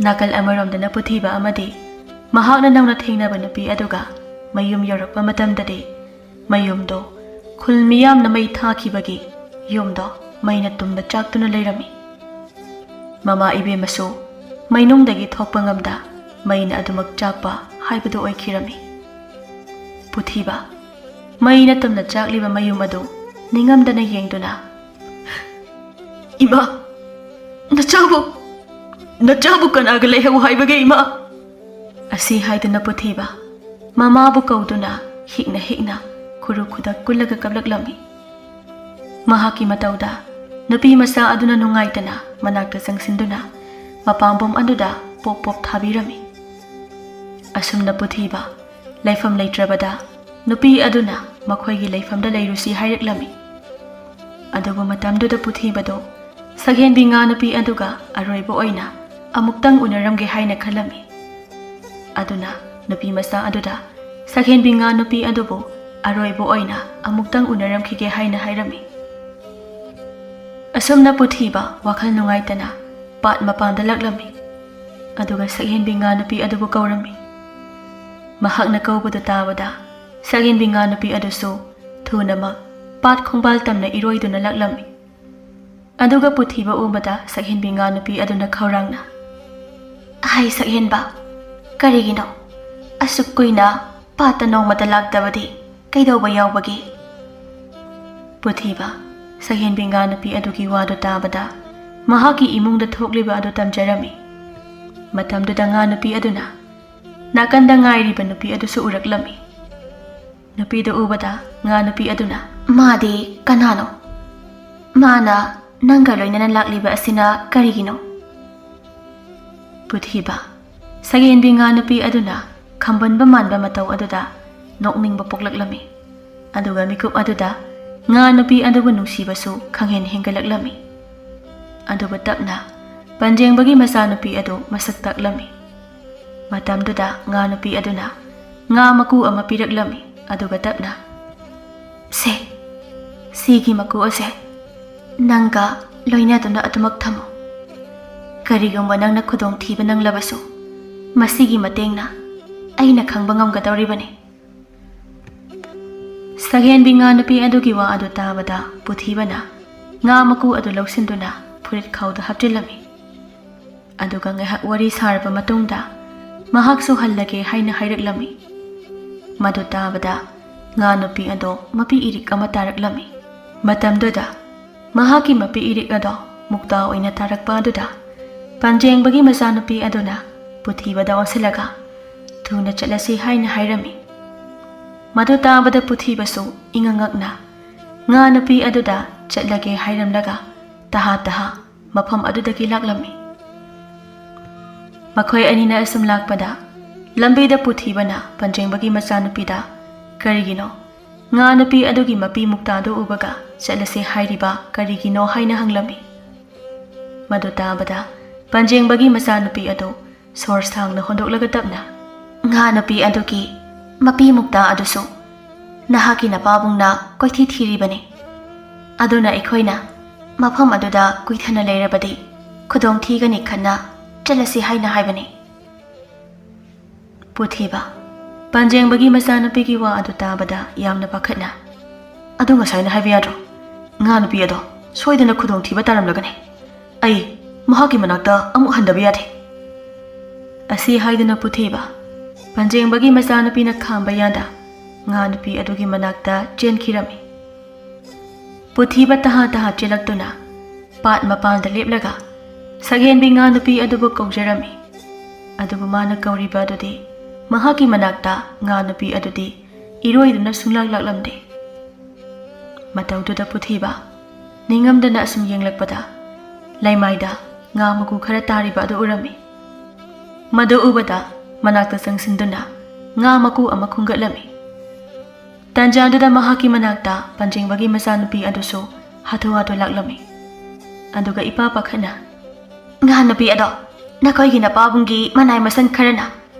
nakal amaromdana puthiba amadi mahakna nangna thengnaba nupi aduga mayum yorakpa matamdadi mayumdo khulmiyamna mai thakibagi yumdo maina tumda chaktuna leirami mama ibe maso ꯃꯩꯅꯨꯡꯗꯒꯤ ꯊꯣꯛꯄ ꯉꯝꯗ ꯃꯩꯅ ꯑꯗꯨꯃꯛ ꯆꯥꯛꯄ ꯍꯥꯏꯕꯗꯨ ꯑꯣꯏꯈꯤꯔꯝꯃꯤ꯫ ꯄꯨꯊꯤꯕ ꯃꯩꯅ ꯇꯝꯅ ꯆꯥꯛꯂꯤꯕ ꯃꯌꯨꯝ ꯑꯗꯨ ꯅꯤꯡꯉꯝꯗꯅ ꯌꯦꯡꯗꯨꯅ "ꯏꯃꯥ, ꯅꯆꯥꯕꯨ ꯀꯅꯥꯒ ꯂꯩꯍꯧ ꯍꯥꯏꯕꯒꯦ ꯏꯃꯥ?" ꯑꯁꯤ ꯍꯥꯏꯗꯨꯅ ꯄꯨꯊꯤꯕ ꯃꯃꯥꯕꯨ ꯀꯧꯗꯨꯅ ꯍꯤꯛꯅ ꯈꯨꯔꯨ ꯈꯨꯗꯛ ꯀꯨꯜꯂꯒ ꯀꯞꯂꯛꯂꯝꯃꯤ꯫ ꯃꯍꯥꯛꯀꯤ ꯃꯇꯧꯗ ꯅꯨꯄꯤ ꯃꯆꯥ ꯑꯗꯨꯅ ꯅꯨꯡꯉꯥꯏꯇꯅ ꯃꯅꯥꯛꯇ ꯆꯪꯁꯤꯟꯗꯨꯅ ꯃꯄꯥꯝꯕꯣꯝ ꯑꯗꯨꯗ ꯄꯣꯞ ꯄꯣꯞ ꯊꯥꯕꯤꯔꯝꯃꯤ꯫ ꯑꯁꯨꯝꯅ ꯄꯨꯊꯤꯕ ꯂꯩꯐꯝ ꯂꯩꯇ꯭ꯔꯕꯗ ꯅꯨꯄꯤ ꯑꯗꯨꯅ ꯃꯈꯣꯏꯒꯤ ꯂꯩꯐꯝꯗ ꯂꯩꯔꯨꯁꯤ ꯍꯥꯏꯔꯛꯂꯝꯃꯤ꯫ ꯑꯗꯨꯕꯨ ꯃꯇꯝꯗꯨꯗ ꯄꯨꯊꯤꯕꯗꯣ ꯁꯛꯍꯦꯟꯕꯤ ꯉꯥ ꯅꯨꯄꯤ ꯑꯗꯨꯒ ꯑꯔꯣꯏꯕ ꯑꯣꯏꯅ ꯑꯃꯨꯛꯇꯪ ꯎꯅꯔꯝꯒꯦ ꯍꯥꯏꯅ ꯈꯜꯂꯝꯃꯤ꯫ ꯑꯗꯨꯅ ꯅꯨꯄꯤ ꯃꯆꯥ ꯑꯗꯨꯗ ꯁꯛꯍꯦꯟꯕꯤ ꯉꯥ ꯅꯨꯄꯤ ꯑꯗꯨꯕꯨ ꯑꯔꯣꯏꯕ ꯑꯣꯏꯅ ꯑꯃꯨꯛꯇꯪ ꯎꯅꯔꯝꯈꯤꯒꯦ ꯍꯥꯏꯅ ꯍꯥꯏꯔꯝꯃꯤ꯫ ꯑꯁꯨꯝꯅ ꯄꯨꯊꯤꯕ ꯋꯥꯈꯜ ꯅꯨꯡꯉꯥꯏꯇꯅ ꯄꯥꯠ ꯃꯄꯥꯟꯗ ꯂꯥꯛꯂꯝꯃꯤ꯫ ꯑꯗꯨꯒ ꯁꯛꯍꯦꯟꯕꯤ ꯉꯥ ꯅꯨꯄꯤ ꯑꯗꯨꯕꯨ ꯀꯧꯔꯝꯃꯤ꯫ ꯃꯍꯥꯛꯅ ꯀꯧꯕꯗꯨ ꯇꯥꯕꯗ ꯁꯛꯍꯦꯟꯕꯤ ꯉꯥ ꯅꯨꯄꯤ ꯑꯗꯨꯁꯨ ꯊꯨꯅꯃꯛ ꯄꯥꯠ ꯈꯣꯡꯕꯥꯜ ꯇꯝꯅ ꯏꯔꯣꯏꯗꯨꯅ ꯂꯥꯛꯂꯝꯃꯤ꯫ ꯑꯗꯨꯒ ꯄꯨꯊꯤꯕ ꯎꯕꯗ ꯁꯛꯍꯦꯟꯕꯤ ꯉꯥ ꯅꯨꯄꯤ ꯑꯗꯨꯅ ꯈꯧꯔꯥꯡꯅ "ꯍꯥꯏ ꯁꯛꯍꯦꯟꯕ, ꯀꯔꯤꯒꯤꯅꯣ ꯑꯁꯨꯛ ꯀꯨꯏꯅ ꯄꯥꯠꯇ ꯅꯣꯡꯃꯇ ꯂꯥꯛꯇꯕꯗꯤ ꯀꯩꯗꯧꯕ ꯌꯥꯎꯕꯒꯦ?" ꯄꯨꯊꯤꯕ ꯁꯛꯍꯦꯟꯕꯤ ꯉꯥ ꯅꯨꯄꯤ ꯑꯗꯨꯒꯤ ꯋꯥꯗꯨ ꯇꯥꯕꯗ ꯃꯍꯥꯛꯀꯤ ꯏꯃꯨꯡꯗ ꯊꯣꯛꯂꯤꯕ ꯑꯗꯨ ꯇꯝꯖꯔꯝꯃꯤ꯫ ꯃꯇꯝꯗꯨꯗ ꯉꯥ ꯅꯨꯄꯤ ꯑꯗꯨꯅ ꯅꯥꯀꯟꯗ ꯉꯥꯏꯔꯤꯕ ꯅꯨꯄꯤ ꯑꯗꯨꯁꯨ ꯎꯔꯛꯂꯝꯃꯤ꯫ ꯅꯨꯄꯤꯗꯨ ꯎꯕꯗ ꯉꯥ ꯅꯨꯄꯤ ꯑꯗꯨꯅ "ꯃꯥꯗꯤ ꯀꯅꯥꯅꯣ? ꯃꯥꯅ ꯅꯪꯒ ꯂꯣꯏꯅꯅ ꯂꯥꯛꯂꯤꯕ ꯑꯁꯤꯅ ꯀꯔꯤꯒꯤꯅꯣ?" ꯄꯨꯊꯤꯕ ꯁꯛꯍꯦꯟꯕꯤ ꯉꯥ ꯅꯨꯄꯤ ꯑꯗꯨꯅ ꯈꯝꯕꯟꯕ ꯃꯥꯟꯕ ꯃꯇꯧ ꯑꯗꯨꯗ ꯅꯣꯛꯅꯤꯡꯕ ꯄꯣꯛꯂꯛꯂꯝꯃꯤ꯫ ꯑꯗꯨꯒ ꯃꯤꯀꯨꯞ ꯑꯗꯨꯗ ꯉꯥ ꯅꯨꯄꯤ ꯑꯗꯨꯕꯨ ꯅꯨꯡꯁꯤꯕꯁꯨ ꯈꯪꯍꯦꯟ ꯍꯦꯟꯒꯠꯂꯛꯂꯝꯃꯤ꯫ ꯑꯗꯨꯕꯨ ꯇꯞꯅ ꯄꯟꯖꯦꯡꯕꯒꯤ ꯃꯆꯥꯅꯨꯄꯤ ꯑꯗꯨ ꯃꯁꯛ ꯇꯥꯛꯂꯝꯃꯤ꯫ ꯃꯇꯝꯗꯨꯗ ꯉꯥ ꯅꯨꯄꯤ ꯑꯗꯨꯅ ꯉꯥ ꯃꯀꯨ ꯑꯃ ꯄꯤꯔꯛꯂꯝꯃꯤ꯫ ꯑꯗꯨꯒ ꯇꯞꯅ "ꯁꯤꯒꯤ ꯃꯀꯨ ꯑꯁꯦ ꯅꯪꯒ ꯂꯣꯏꯅꯗꯨꯅ ꯑꯗꯨꯃꯛ ꯊꯝꯃꯨ꯫ ꯀꯔꯤꯒꯨꯝꯕ ꯅꯪꯅ ꯈꯨꯗꯣꯡꯊꯤꯕ ꯅꯪꯂꯕꯁꯨ ꯃꯁꯤꯒꯤ ꯃꯇꯦꯡꯅ ꯑꯩꯅ ꯈꯪꯕ ꯉꯝꯒꯗꯧꯔꯤꯕꯅꯤ." ꯁꯛꯍꯦꯟꯕꯤ ꯉꯥ ꯅꯨꯄꯤ ꯑꯗꯨꯒꯤ ꯋꯥ ꯑꯗꯨ ꯇꯥꯕꯗ ꯄꯨꯊꯤꯕꯅ ꯉꯥ ꯃꯀꯨ ꯑꯗꯨ ꯂꯧꯁꯤꯟꯗꯨꯅ ꯐꯨꯔꯤꯠ ꯈꯥꯎꯗ ꯍꯥꯞꯆꯤꯜꯂꯝꯃꯤ꯫ ꯑꯗꯨꯒ ꯉꯥꯏꯍꯥꯛ ꯋꯥꯔꯤ ꯁꯥꯔꯕ ꯃꯇꯨꯡꯗ ꯃꯍꯥꯛꯁꯨ ꯍꯜꯂꯒꯦ ꯍꯥꯏꯅ ꯍꯥꯏꯔꯛꯂꯝꯃꯤ꯫ ꯃꯗꯨ ꯇꯥꯕꯗ ꯉꯥ ꯅꯨꯄꯤ ꯑꯗꯣ ꯃꯄꯤ ꯏꯔꯤꯛ ꯑꯃ ꯇꯥꯔꯛꯂꯝꯃꯤ꯫ ꯃꯇꯝꯗꯨꯗ ꯃꯍꯥꯛꯀꯤ ꯃꯄꯤ ꯏꯔꯤꯛ ꯑꯗꯣ ꯃꯨꯛꯇꯥ ꯑꯣꯏꯅ ꯇꯥꯔꯛꯄ ꯑꯗꯨꯗ ꯄꯟꯖꯦꯡꯕꯒꯤ ꯃꯆꯥꯅꯨꯄꯤ ꯑꯗꯨꯅ ꯄꯨꯊꯤꯕꯗ ꯑꯣꯟꯁꯤꯜꯂꯒ "ꯊꯨꯅ ꯆꯠꯂꯁꯤ" ꯍꯥꯏꯅ ꯍꯥꯏꯔꯝꯃꯤ꯫ ꯃꯗꯨ ꯇꯥꯕꯗ ꯄꯨꯊꯤꯕꯁꯨ ꯏꯉꯛꯉꯛꯅ ꯉꯥ ꯅꯨꯄꯤ ꯑꯗꯨꯗ ꯆꯠꯂꯒꯦ ꯍꯥꯏꯔꯝꯂꯒ ꯇꯍꯥ ꯃꯐꯝ ꯑꯗꯨꯗꯒꯤ ꯂꯥꯛꯂꯝꯃꯤ꯫ ꯃꯈꯣꯏ ꯑꯅꯤꯅ ꯑꯁꯨꯝ ꯂꯥꯛꯄꯗ ꯂꯝꯕꯤꯗ ꯄꯨꯊꯤꯕꯅ ꯄꯟꯖꯦꯡꯕꯒꯤ ꯃꯆꯥꯅꯨꯄꯤꯗ "ꯀꯔꯤꯒꯤꯅꯣ ꯉꯥ ꯅꯨꯄꯤ ꯑꯗꯨꯒꯤ ꯃꯄꯤ ꯃꯨꯛꯇꯥꯗꯨ ꯎꯕꯒ ꯆꯠꯂꯁꯤ ꯍꯥꯏꯔꯤꯕ ꯀꯔꯤꯒꯤꯅꯣ?" ꯍꯥꯏꯅ ꯍꯪꯂꯝꯃꯤ꯫ ꯃꯗꯨ ꯇꯥꯕꯗ ꯄꯟꯖꯦꯡꯕꯒꯤ ꯃꯆꯥꯅꯨꯄꯤ ꯑꯗꯨ ꯁꯣꯔ ꯁꯥꯡꯅ ꯍꯣꯟꯗꯣꯛꯂꯒ ꯇꯞꯅ "ꯉꯥ ꯅꯨꯄꯤ ꯑꯗꯨꯒꯤ ꯃꯄꯤ ꯃꯨꯛꯇꯥ ꯑꯗꯨꯁꯨ ꯅꯍꯥꯛꯀꯤ ꯅꯄꯥꯕꯨꯡꯅ ꯀꯣꯏꯊꯤ ꯊꯤꯔꯤꯕꯅꯤ꯫ ꯑꯗꯨꯅ ꯑꯩꯈꯣꯏꯅ ꯃꯐꯝ ꯑꯗꯨꯗ ꯀꯨꯏꯊꯅ ꯂꯩꯔꯕꯗꯤ ꯈꯨꯗꯣꯡꯊꯤꯒꯅꯤ ꯈꯟꯅ ꯆꯠꯂꯁꯤ ꯍꯥꯏꯅ ꯍꯥꯏꯕꯅꯤ." ꯄꯨꯊꯤꯕ ꯄꯟꯖꯦꯡꯕꯒꯤ ꯃꯆꯥꯅꯨꯄꯤꯒꯤ ꯋꯥ ꯑꯗꯨ ꯇꯥꯕꯗ ꯌꯥꯝꯅ ꯄꯥꯈꯠꯅ "ꯑꯗꯨ ꯉꯁꯥꯏꯅ ꯍꯥꯏꯕ ꯌꯥꯗ꯭ꯔꯣ? ꯉꯥ ꯅꯨꯄꯤ ꯑꯗꯣ ꯁꯣꯏꯗꯅ ꯈꯨꯗꯣꯡꯊꯤꯕ ꯇꯥꯔꯝꯂꯒꯅꯤ꯫ ꯑꯩ ꯃꯍꯥꯛꯀꯤ ꯃꯅꯥꯛꯇ ꯑꯃꯨꯛ ꯍꯟꯗꯕ ꯌꯥꯗꯦ." ꯑꯁꯤ ꯍꯥꯏꯗꯨꯅ ꯄꯨꯊꯤꯕ ꯄꯟꯖꯦꯡꯕꯒꯤ ꯃꯆꯥꯅꯨꯄꯤꯅ ꯈꯥꯝꯕ ꯌꯥꯗ ꯉꯥ ꯅꯨꯄꯤ ꯑꯗꯨꯒꯤ ꯃꯅꯥꯛꯇ ꯆꯦꯟꯈꯤꯔꯝꯃꯤ꯫ ꯄꯨꯊꯤꯕ ꯇꯍꯥ ꯆꯦꯜꯂꯛꯇꯨꯅ ꯄꯥꯠ ꯃꯄꯥꯟꯗ ꯂꯦꯞꯂꯒ ꯁꯛꯍꯦꯟꯕꯤ ꯉꯥ ꯅꯨꯄꯤ ꯑꯗꯨꯕꯨ ꯀꯧꯖꯔꯝꯃꯤ꯫ ꯑꯗꯨꯕꯨ ꯃꯥꯅ ꯀꯧꯔꯤꯕ ꯑꯗꯨꯗꯤ ꯃꯍꯥꯛꯀꯤ ꯃꯅꯥꯛꯇ ꯉꯥ ꯅꯨꯄꯤ ꯑꯗꯨꯗꯤ ꯏꯔꯣꯏꯗꯨꯅ ꯁꯨꯡꯂꯥꯛ ꯂꯥꯛꯂꯝꯗꯦ꯫ ꯃꯇꯧꯗꯨꯗ ꯄꯨꯊꯤꯕ ꯅꯤꯡꯉꯝꯗꯅ ꯑꯁꯨꯝ ꯌꯦꯡꯂꯛꯄꯗ ꯂꯩꯃꯥꯏꯗ ꯉꯥ ꯃꯀꯨ ꯈꯔ ꯇꯥꯔꯤꯕ ꯑꯗꯨ ꯎꯔꯝꯃꯤ꯫ ꯃꯗꯨ ꯎꯕꯗ ꯃꯅꯥꯛꯇ ꯆꯪꯁꯤꯟꯗꯨꯅ ꯉꯥ ꯃꯀꯨ ꯑꯃ ꯈꯨꯟꯒꯠꯂꯝꯃꯤ꯫ ꯇꯥꯟꯖꯥꯗꯨꯗ ꯃꯍꯥꯛꯀꯤ ꯃꯅꯥꯛꯇ ꯄꯟꯖꯦꯡꯕꯒꯤ ꯃꯆꯥꯅꯨꯄꯤ ꯑꯗꯨꯁꯨ ꯍꯥꯊꯨ ꯂꯥꯛꯂꯝꯃꯤ꯫ ꯑꯗꯨꯒ ꯏꯄꯥ ꯄꯥꯈꯠꯅ "ꯉꯥ ꯅꯨꯄꯤ ꯑꯗꯣ ꯅꯈꯣꯏꯒꯤ ꯅꯄꯥꯕꯨꯡꯒꯤ ꯃꯅꯥꯏ ꯃꯁꯟ ꯈꯔꯅ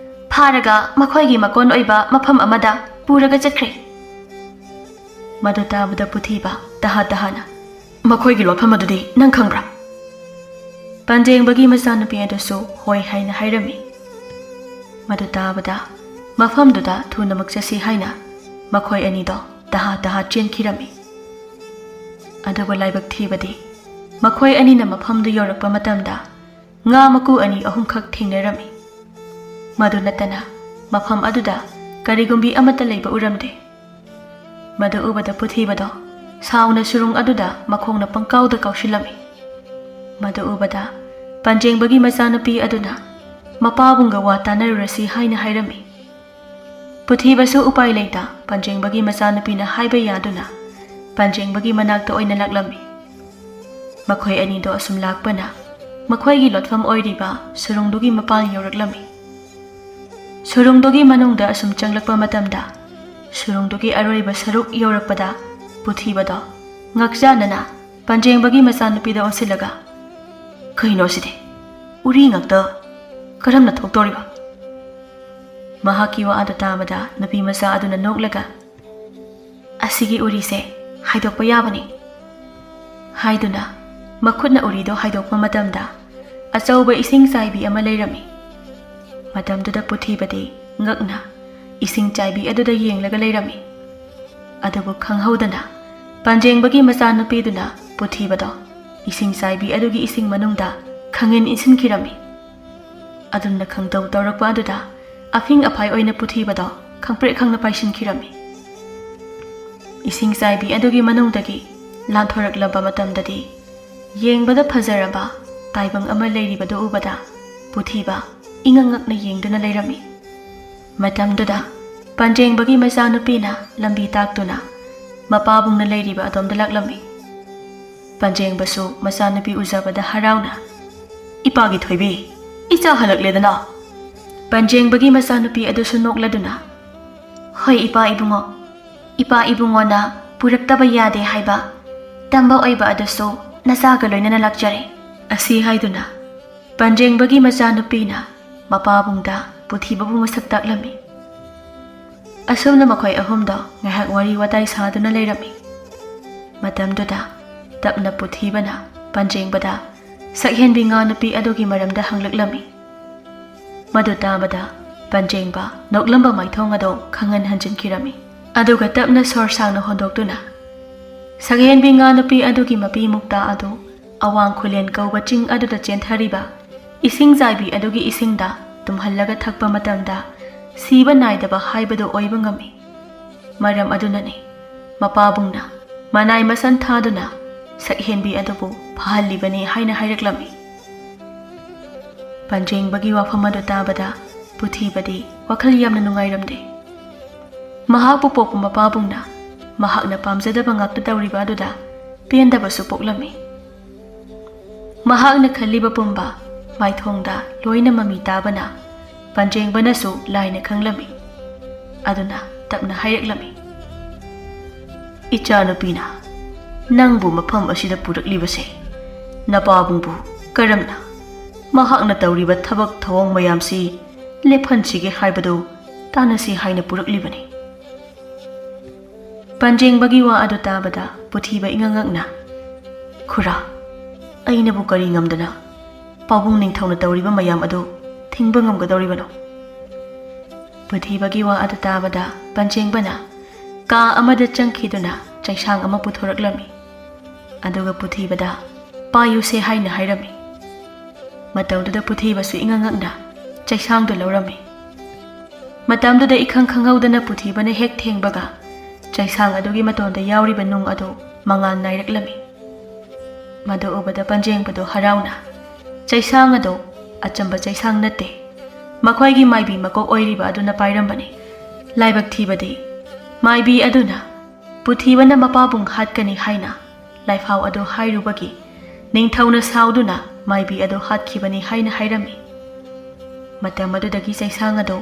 ꯐꯥꯔꯒ ꯃꯈꯣꯏꯒꯤ ꯃꯀꯣꯟ ꯑꯣꯏꯕ ꯃꯐꯝ ꯑꯃꯗ ꯄꯨꯔꯒ ꯆꯠꯈ꯭ꯔꯦ." ꯃꯗꯨ ꯇꯥꯕꯗ ꯄꯨꯊꯤꯕ ꯇꯍꯥꯅ "ꯃꯈꯣꯏꯒꯤ ꯂꯣꯠꯐꯝ ꯑꯗꯨꯗꯤ ꯅꯪ ꯈꯪꯕ꯭ꯔꯥ?" ꯄꯟꯖꯦꯡꯕꯒꯤ ꯃꯆꯥꯅꯨꯄꯤ ꯑꯗꯨꯁꯨ ꯍꯣꯏ ꯍꯥꯏꯅ ꯍꯥꯏꯔꯝꯃꯤ꯫ ꯃꯗꯨ ꯇꯥꯕꯗ ꯃꯐꯝꯗꯨꯗ ꯊꯨꯅꯃꯛ ꯆꯠꯁꯤ ꯍꯥꯏꯅ ꯃꯈꯣꯏ ꯑꯅꯤꯗꯣ ꯇꯍꯥ ꯆꯦꯟꯈꯤꯔꯝꯃꯤ꯫ ꯑꯗꯨꯕꯨ ꯂꯥꯏꯕꯛ ꯊꯤꯕꯗꯤ ꯃꯈꯣꯏ ꯑꯅꯤꯅ ꯃꯐꯝꯗꯨ ꯌꯧꯔꯛꯄ ꯃꯇꯝꯗ nga maku ani ahumkhak thengnerami madu natana mafam aduda karigumbi amata leiba uramde madu ubada puthibado sauna surung aduda makhongna pangkauda kaushilami madu ubada panjengbagi machanupi aduna mapabunga wa tanarurasi haina hairami puthibasu upai leita panjengbagi machanupi na haiba yaduna panjengbagi manakta oina laklami makhoi ani do asum lakpana makhoi gi lotfam oiriba surungdugi mapal yoraklami surungdugi manungda asum changlakpa matamda surungdugi aroiba saruk yorakpada puthibado ngakjanana panjengbagi machanupi da onsilaga kaino side uri ngakta karamna thoktoriba mahaki wa adu tamada nupi macha aduna noklaga asigi uri se haidokpa yabani haiduna makhutna urido haidokpa matamda achauba ising chaibi ama leirami matamduda puthibadi ngakna ising chaibi aduda yenglaga leirami adubu khanghaudana panjengbagi machanupi duna puthibado ising chaibi adugi ising manungda khangin insinkirami adunna khangdau tawrakpa aduda afing aphai oina puthibado khangpre khangna paisinkhirami ising chaibi adugi manungdagi lanthoraklaba matamdadi yengbada phajaraba taibang ama leiribado ubada puthiba ingangakna yengduna leirami matamduda panjengbagi machanupina lambi taktuna mapabungna leiriba adomda laklami panjengbasu machanupi ujabada harauna ipagi thoibi icha halakledana panjengbagi machanupi adusu nokladuna hoi ipa ibungo na puraktaba yade haiba tamba oiba adusu nasaga loinana lakjare asi haiduna panjengbagi machanupina mapabungda puthibabu masak taklami asumna makhoi ahumda ngahak wari watai saduna leirami matamduda tapna puthibana panjengbada Shakhenbi nga nupi adugi maramda hanglaklami madu tabada panjengba noklamba maithong ado khangan hanjinkirami aduga tapna sor sangna hondoktuna Shakhenbi nga nupi adugi mapi mukta adu awang khulen kauba ching aduda chenthariba ising jaibi adugi isingda tumhallaga thakpa matamda siba naidaba haibado oiba ngami maram adunani mapabungna manai masan thaduna Shakhenbi adubu phalibani haina haireklami panjengbagi wafam adu tabada puthibadi wakhal yamna nungairamde mahakpu pokpu mapabungna mahakna pamjadaba ngakta tawriba aduda pendabasu poklami mahakna khaliba pumba maithongda loina mami tabana panjengbanasu laina khanglami aduna tapna haireklami icha nupina nangbu mafam asida puraklibase napabungbu karamna mahakna tawriba thabak thawong mayamsi lephansige haibado tanasi haina puraklibani panjengbagi wa adu tabada puthiba ingangakna khura aina bu kari ngamdana pabung ningthawna tawriba mayam adu thingba ngamgadawribano puthibagi wa adu tabada panjengbana ka amada changkhiduna chaisang ama puthoraklami aduga puthibada payuse haina hairami matawduda puthibasu ingangakna chaisangdu lawrami matamduda ikhang khanghaudana puthibana hek thengbaga chaisang adugi matonda yawriba nung adu mangal nairaklami madu ubada panjengbado harauna chaisang adu achamba chaisang natte makhoigi maibi makok oiriba aduna pairambani laibak thibadi maibi aduna puthibana mapabung hatkani haina laifhaw adu hairubagi ningthawna sauduna maibi adu hatkibani haina hairami matam adudagi chaisang adu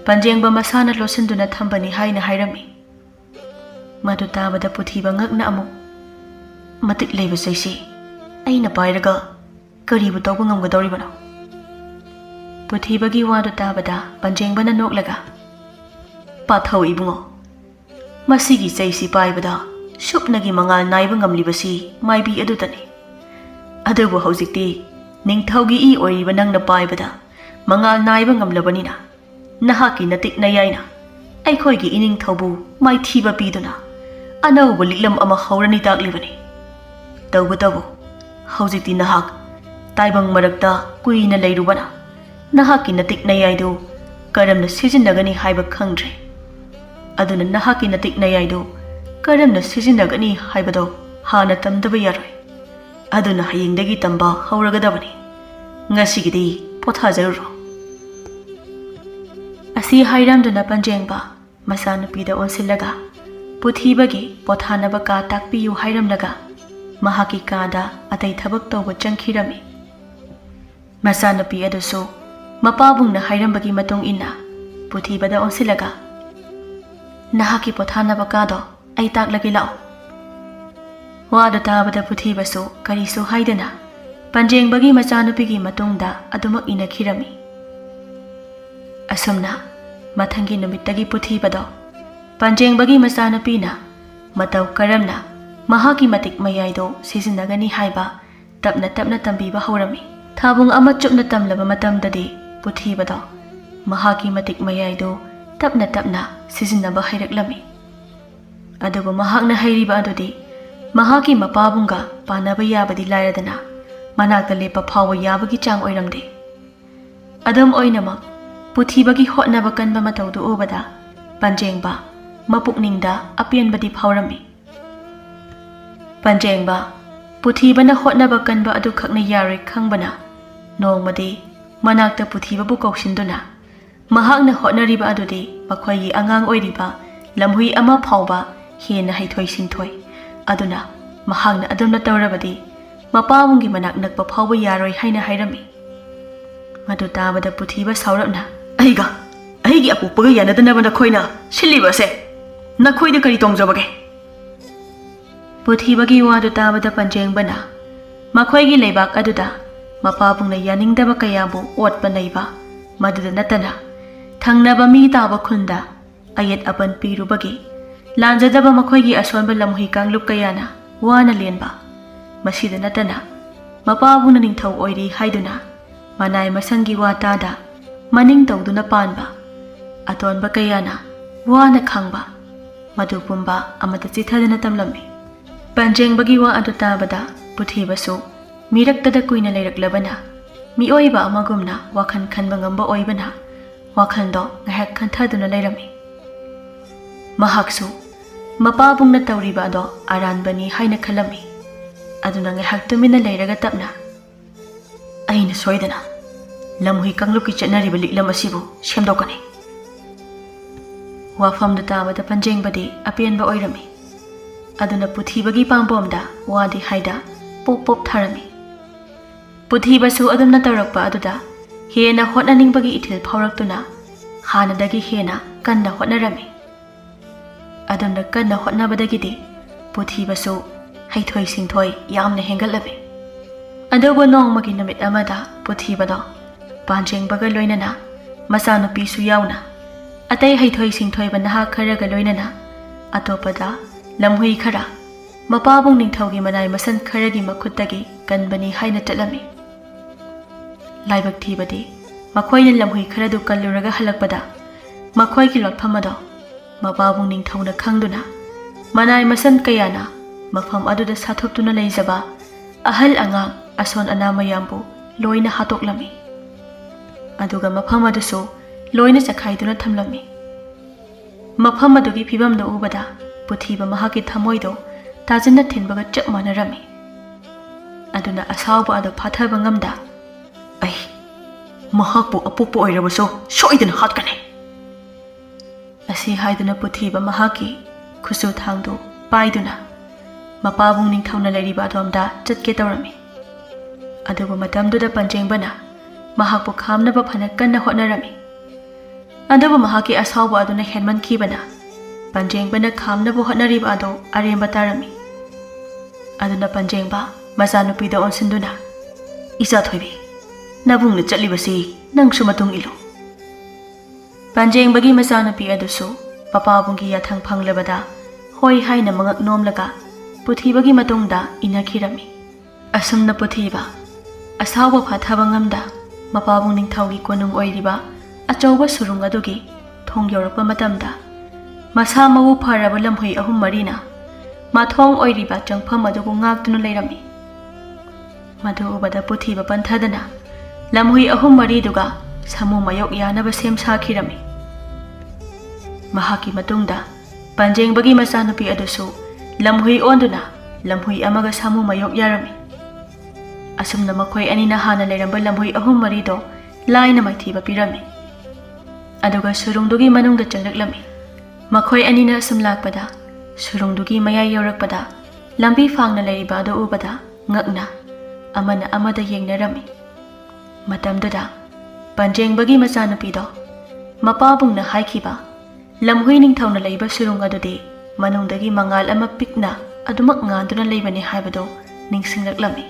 panjengba masana losinduna thambani haina hairami madu tabada puthiba ngakna amu matik leiba chaisi aina pairaga karibu tawba ngamgadawribano puthibagi wadu tabada panjengbana noklaga pathau ibungo masigi chaisi paibada supnagi mangal naiba ngamlibasi maibi adutani adubu hojikti ningthaugi i oiriba nangna paibada mangal naiba ngamlabanina nahaki natik nayaina aikhoigi ining thaubu mai thiba piduna anauba liklam ama haurani taklibani tawbu hojikti nahak ताइबंग मरक्ता कुइना लेरुबना नहाकी नतिक नयाइदो करमना सिजिन्नगनी हाइबा खंग्रे अदुना नहाकी नतिक नयाइदो करमना सिजिन्नगनी हाइबदो हाना तमदबा यारोय अदुना हयेंगदगी तंबा हौरगदबनी ngasiगidi पोथाजरो असी हाइरामदुना पंजेंगबा मसानुपीदा ओनसिलगा पुथीबगी पोथानबा का ताकपियु हाइरामलगा महाकी कादा अतै थबक तौब चंखिरमी मसानुपी अदुसु मपाबुंगना हाइरामबगी मतुंग इन्ना पुथीबदा ओनसिलगा नहाकी पोथानबा कादो ऐ ताकलगी लाओ वादो ताबदा पुथीबसु करिसु हाइदना पंजेंगबगी मचानुपीगी मतुंगदा अदुमक इनखिरमी असुमना मथंगी नुमित्तगी पुथीबदो पंजेंगबगी मचानुपीना मतौ करमना महाकी मतिक मयाइदो सिजिन्नगनी हाइबा तपना तपना तंबीबा हौरमी थाबुंग अमा चुपना तमलबा मतमददी पुथीबदो महाकी मतिक मयाइदो तपना तपना सिजिन्नबा हैरक्लमी अदुबु महाकना हैरिबा अदुदी महाकी मपाबुंगा पानबा याबदी लायरदना मनाक्ता लेपा फाव याबगी चांग ओइरमदे अदम ओइनमक पुथीबगी होटनबा कनबा मतौदु ओबदा पंजेंगबा मपुकनिंगदा अपेनबदी फावरमी पंजेंगबा पुथीबना होटनबा कनबा अदु खकना यारोय खंगबना नोंगमदी मनाक्ता पुथीबबु कौशिन्दुना महाकना होटनरिबा अदुदी मखोयगी अंगांग ओइरिबा लमहुई अमा फावबा हेना हैथोय सिंथोय अदुना महाकना अदुमना तौरबदी मपाबुंगी मनाक नकपा फावबा यारोय हाइना हाइरमी मदु ताबदा पुथीबा सावरपना अहिगी अपुपगा यानदनबा नखोयना सिल्लिबसे नखोयदा करी तोंगजबगे पुथीबगी वादु ताबदा पंजेंगबना मखोयगी लेबाक अदुदा मपाबुंगना यानिंगदबा कयाबु ओटपा नैबा मदुदा नतना थंगनबा मी ताबा खुंदा अयत अपन पीरुबगी लांजदबा मखोयगी असोनबा लमहुई कांगलुप कयाना वाना लेनबा मसीदा नतना मपाबुंगना निंगथौ ओइरी हाइदुना मनाय मसंगी वातादा मनिंग तौदुना पानबा अतोनबा कयाना वाना खंगबा मदु पुंबा अमता चिथदना तमलमी पंजेंगबगी वा अदु ताबदा पुथीबसु मिरक्तदा कुइना लेरक्लबना मिओइबा अमगुमना वाखन खनबा ngamba ओइबना वाखनदो ngahak खंथदुना लेरमी महाक्सु मपाबुंगना तौरिबा दो आरानबनी हाइना खलमी अदुना ngahak तुमिना लेरगा तपना अइना सोइदना लमहुई कांगलुकी चटनरिबा लिक्लम असिबु सेमदोकनी वाफमदा ताबदा पंजेंगबदी अपेनबा ओइरमी अदुना पुथीबगी पांबोमदा वादी हाइदा पोप पोप थारमी पुथीबसु अदुमना तौरकपा अदुदा हेना होटननिंगबगी इथिल फावरक्तुना हानदगी हेना कन्ना होटनरमी अदुमना कन्ना होटनबदगिदी पुथीबसु हैथोय सिंथोय यामना हेंगलबी अदुबु नोंगमगी नुमित अमदा पुथीबदो पांजेंगबगा लोइनना मचानुपीसु यावना अतै हैथोय सिंथोयबा नहा खरगा लोइनना अतोपदा लमहुई खरा मपाबुंग निंगथौगी मनाय मसन खरगी मखुत्तगी कनबनी हाइना चटलमी लाइबक थीबदी मखोयना लमहुई खरदु कल्लुरगा हलकपदा मखोयगी लोटफमदो मपाबुंग निंगथौना खंगदुना मनाय मसन कयाना मफम अदुदा साथोपतुना लेजबा अहल अंगांग असोन अनामयामबु लोइना हातोकलमी अदुगा मफम अदुसु लोइना चखाइदुना थमलमी मफम अदुगी फिबमदो उबदा पुथीबा महाकी थमोइदो ताजना थिनबगा चप मानरमी अदुना असावबा अदु फाथबा ngamda ai महाकु अपोपो ओइरबसो सोइदना हातकने असी हाइदुना पुथीबा महाकी खुसु थांदो पाइदुना मपाबुंग निंगथौना लेरिबा अदोमदा चटके तौरमी अदुबु मतमदुदा पंजेंगबना महाकु खामनबा फना कन्ना होटनरमी अदुबु महाकी असावबा अदुना हेनमनखिबना पंजेंगबना खामनबु होटनरिबा अदो अरेंबा तारमी अदुना पंजेंगबा मचानुपीदा ओनसिन्दुना इचा थोइबी नबुंगना चटलिबसी नंगसु मतुंग इलो पंजेंगबगी मचानुपी अदुसु पपाबुंगी याथंग फंगलबदा होय हाइना मंगक नोमलगा पुथीबगी मतुंगदा इनाखिरमी असुमना पुथीबा असावबा फाथबा ngamda मपाबुंग निंगथौगी कोनुंग ओइरिबा अचौबा सुरुंग अदुगी थोंग यौरकपा मतमदा मसा मवु फरबा लमहुई अहुम मरीना माथोंग ओइरिबा चंगफम अदुगु ngakतुना लेरमी Madu ubada Puthiba Panthadana lamhui ahum mariduga samu mayok yanaba sem sakhirami. Mahaki matungda Panjengbagi masanupi adusu lamhui onduna lamhui amaga samu mayok yarami. Asumna makhoi anina hana leiramba lamhui ahum marido laina maithiba pirami. Aduga surungdugi manungda changraklami. Makhoi anina asum lakpada surungdugi mayai yaurakpada lambi fangna leiriba adu ubada ngakna amana amada yengnarami. Matamduda Panjengbagi masanupido mapabungna haikhiba lamhui ningthawna leiba surung adudi manungdagi mangal ama pikna adumak nganduna leibani haibado ningsingraklami.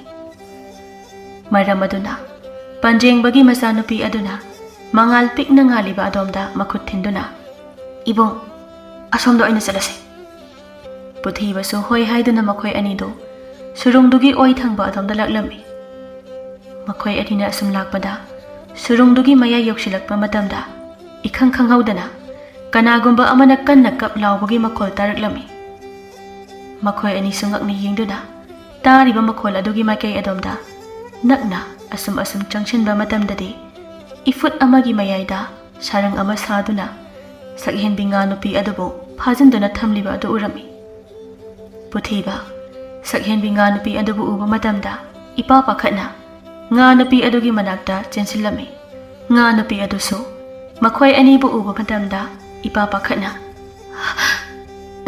Maram aduna Panjengbagi masanupi aduna mangal pikna ngaliba adomda makhut thinduna ibong asomdo aina salase. Puthibasu hoi haiduna makhoi anido surungdugi oi thangba adomda laklami. Makhoi anina asum lakpada surungdugi maya yoksilakpa matamda ikhang khanghaudana kanagumba amana kanna kap laubagi makhol taraklami. Makhoi ani sungakni yingduna tariba makhol adugi makai adomda nakna asum changshinba matamdadi ifut amagi mayaida sarang ama saduna Shakhenbi nga nupi adubu phajinduna thamliba adu urami. Puthiba Shakhenbi nga nupi adubu uba matamda ipa pakhatna nga nupi adugi manakta chensilami. Nga nupi adusu makhoi ani bu uba matamda ipa pakhatna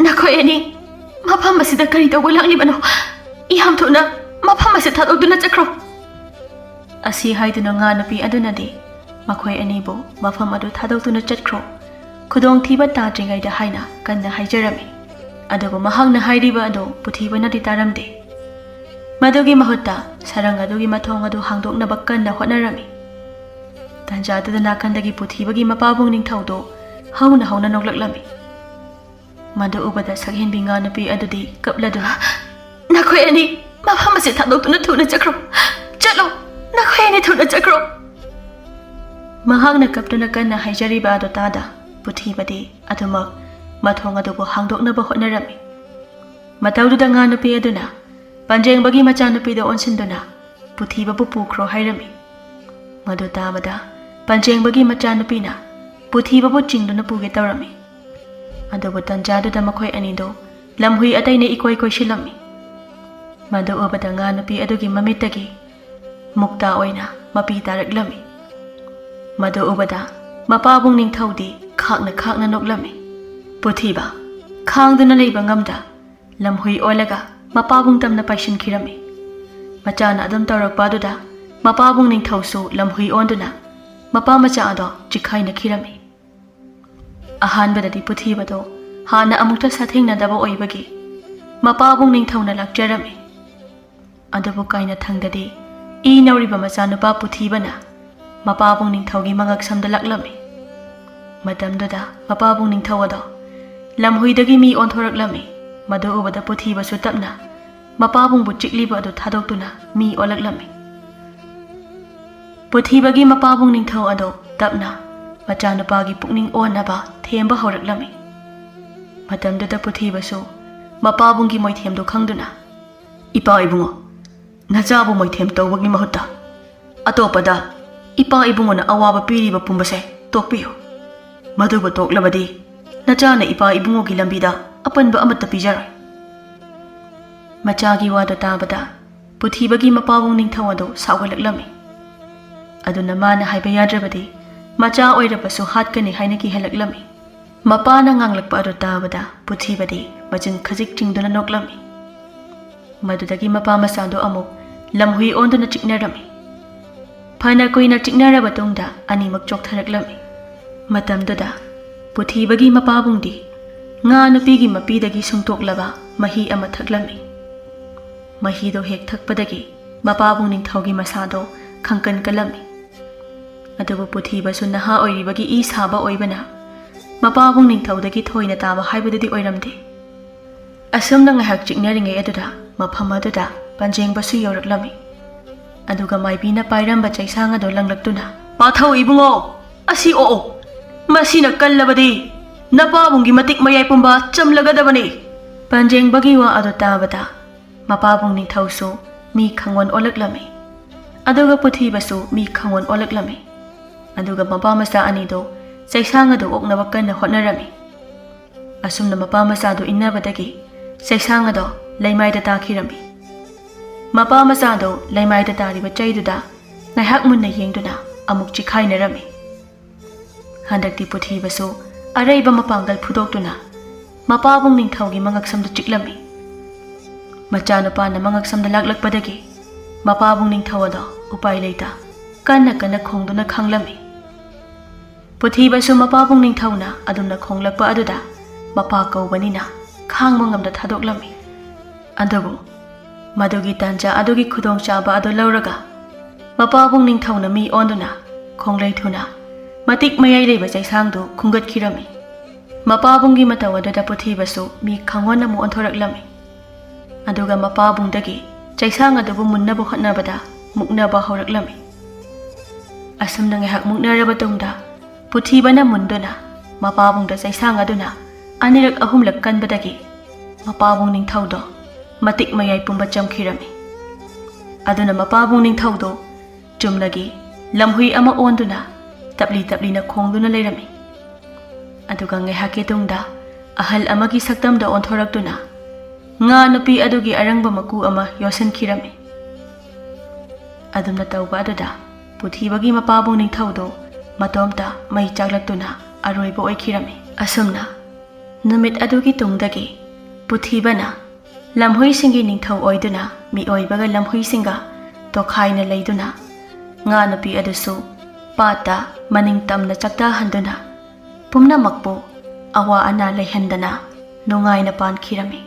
nakhoi ani mafam asida kari tawba laklibano iham thuna mafam ase thadokduna chakro. Asi haiduna nga nupi adunadi makhoi ani bu mafam adu thadokduna chatkro khudong thiba tadringaida haina kanna haijarami. Adubu mahangna hairiba adu Puthibana taramde. Madugi mahutta sarang adugi mathong adu hangdoknaba kanna hotnarami. Tanjadada nakandagi Puthibagi mapabung ningthawdo hauna noglaklami. Madu ubada Shakhenbi nga nupi adudi kapladuna nakhoi ani mafam ase thadokduna thuna chakro chalo nakhoi ani thuna chakro. Mahangna kaptuna kanna haijariba adu tada Puthibadi adumak mathong adubu hangdoknaba hotnarami. Matawduda nga nupi aduna Panjengbagi machanupido onsinduna Puthibabu pukhro hairami. Madu tabada Panjengbagi machanupina Puthibabu chingduna puge tawrami. Adubu tanjaduda makhoi anido lamhui ataine ikoi silami. Madu ubada nga nupi adugi mamitagi mukta oina mapi taraklami. Madu ubada mapabung ningthawdi khakna noklami. Puthiba khangduna leiba ngamda lamhui olaga mapabung tamna paishin khirami. Machana adum tawrakpaduda mapabung ningthawsu lamhui onduna mapa macha ado chikhaina khirami. Ahanbadadi Puthibado hana amukta sathengnadaba oibagi mapabung ningthawna lakjarami. Adubu kaina thangdadi I nauriba machanupa Puthibana mapabung ningthawgi mangaksamda laklami. Matamduda mapabung ningthawado lamhuidagi mi onthoraklami. Madu ubada Puthibasu tapna mapabungbu chikliba adu thadokduna mi olaklami. Puthibagi mapabung ningthaw ado tapna machanupagi pukning onaba themba horaklami. Matamduda Puthibasu mapabunggi moithemdo khangduna ipa ibungo najabu moithem tawbagi mahutta atopada ipa ibungona awaba piriba pumbase tokpiyo. Madubu toklabadi nachana ipa ibungogi lambida apanba amata pijaroi. Machagi wado tabada Puthibagi mapabung ningthaw ado sawgalaklami. Aduna mana haiba yadrabadi macha oirabasu hatkani haina kihalaklami. Mapana nganglakpa ado tabada Puthibadi machin khajik chingduna noklami. Madudagi mapa masado amuk lamhui onduna chiknarami. Phana koina chiknaraba tungda animak choktharaklami. Matamduda Puthibagi mapabungdi nga nupigi mapidagi sungtoklaba mahi ama thaklami. Mahido hek thakpadagi mapabung ningthawgi masado khangkan kalami. Adubu Puthibasu naha oiribagi I saba oibana mapabung ningthawdagi thoina taba haibadadi oiramde. Asumna ngahak chiknaringai aduda mafam aduda Panjengbasu yoraklami. Aduga maibina pairamba chaisang ado langlaktuna Pathaw ibungo asi oo masina kallabadi napabunggi matik mayay pumba chamlagadabani. Panjengbagi wa ado tabada mapabung ningthawsu mi khangwon olaklami aduga puthibasu mi khangwon olaklami aduga mapa masa ani do saisang adu oknaba kanna hotnarami asumna mapa masa do innabadagi saisang ado laimai da takhirami mapa masa do laimai da tariba chaiduda naihak munna yengduna amuk chikhainarami handakti puthibasu araiba mapangal phudoktuna mapabung ningthaugi mangaksamda chiklami machanapa na mangaksamda laklakpadagi mapabung ningthawada upai leita kanna kanna khongduna khanglami puthibasu mapabung ningthauna adumna khonglakpa aduda mapa kaubanina khangma ngamda thadoklami adubu madugi tanja adugi khudong chaba adu lauraga mapabung ningthauna mi onduna khonglai thuna matik mayai leiba chaisangdu khungat khirami mapabunggi matawadada puthibasu mi khangwan amu onthoraklami aduga mapabungdagi chaisang adubu munnabu hotnabada muknaba horaklami asumna ngahak muknaraba tungda puthibana munduna mapabungda chaisang aduna anirak ahumlak kanbadagi mapabung ningthaudo matik mayai pumba chamkhirami aduna mapabung ningthaudo chumnagi lamhui ama onduna tapli na khongduna leirami aduga ngahake tungda ahal amagi saktamda onthoraktuna nga nupi adugi arangba maku ama yosankhirami adumna tawba aduda puthibagi mapabung ningthaudo matomta mai chaglaktuna aroiba oikhirami asumna numit adugi tungdagi puthibana lamhui singi ningthau oiduna mi oibaga lamhui singa tokhaina leiduna nga nupi adusu pata maning tamna chakta handuna pumna makpo awa ana lehendana nungai na pan khirami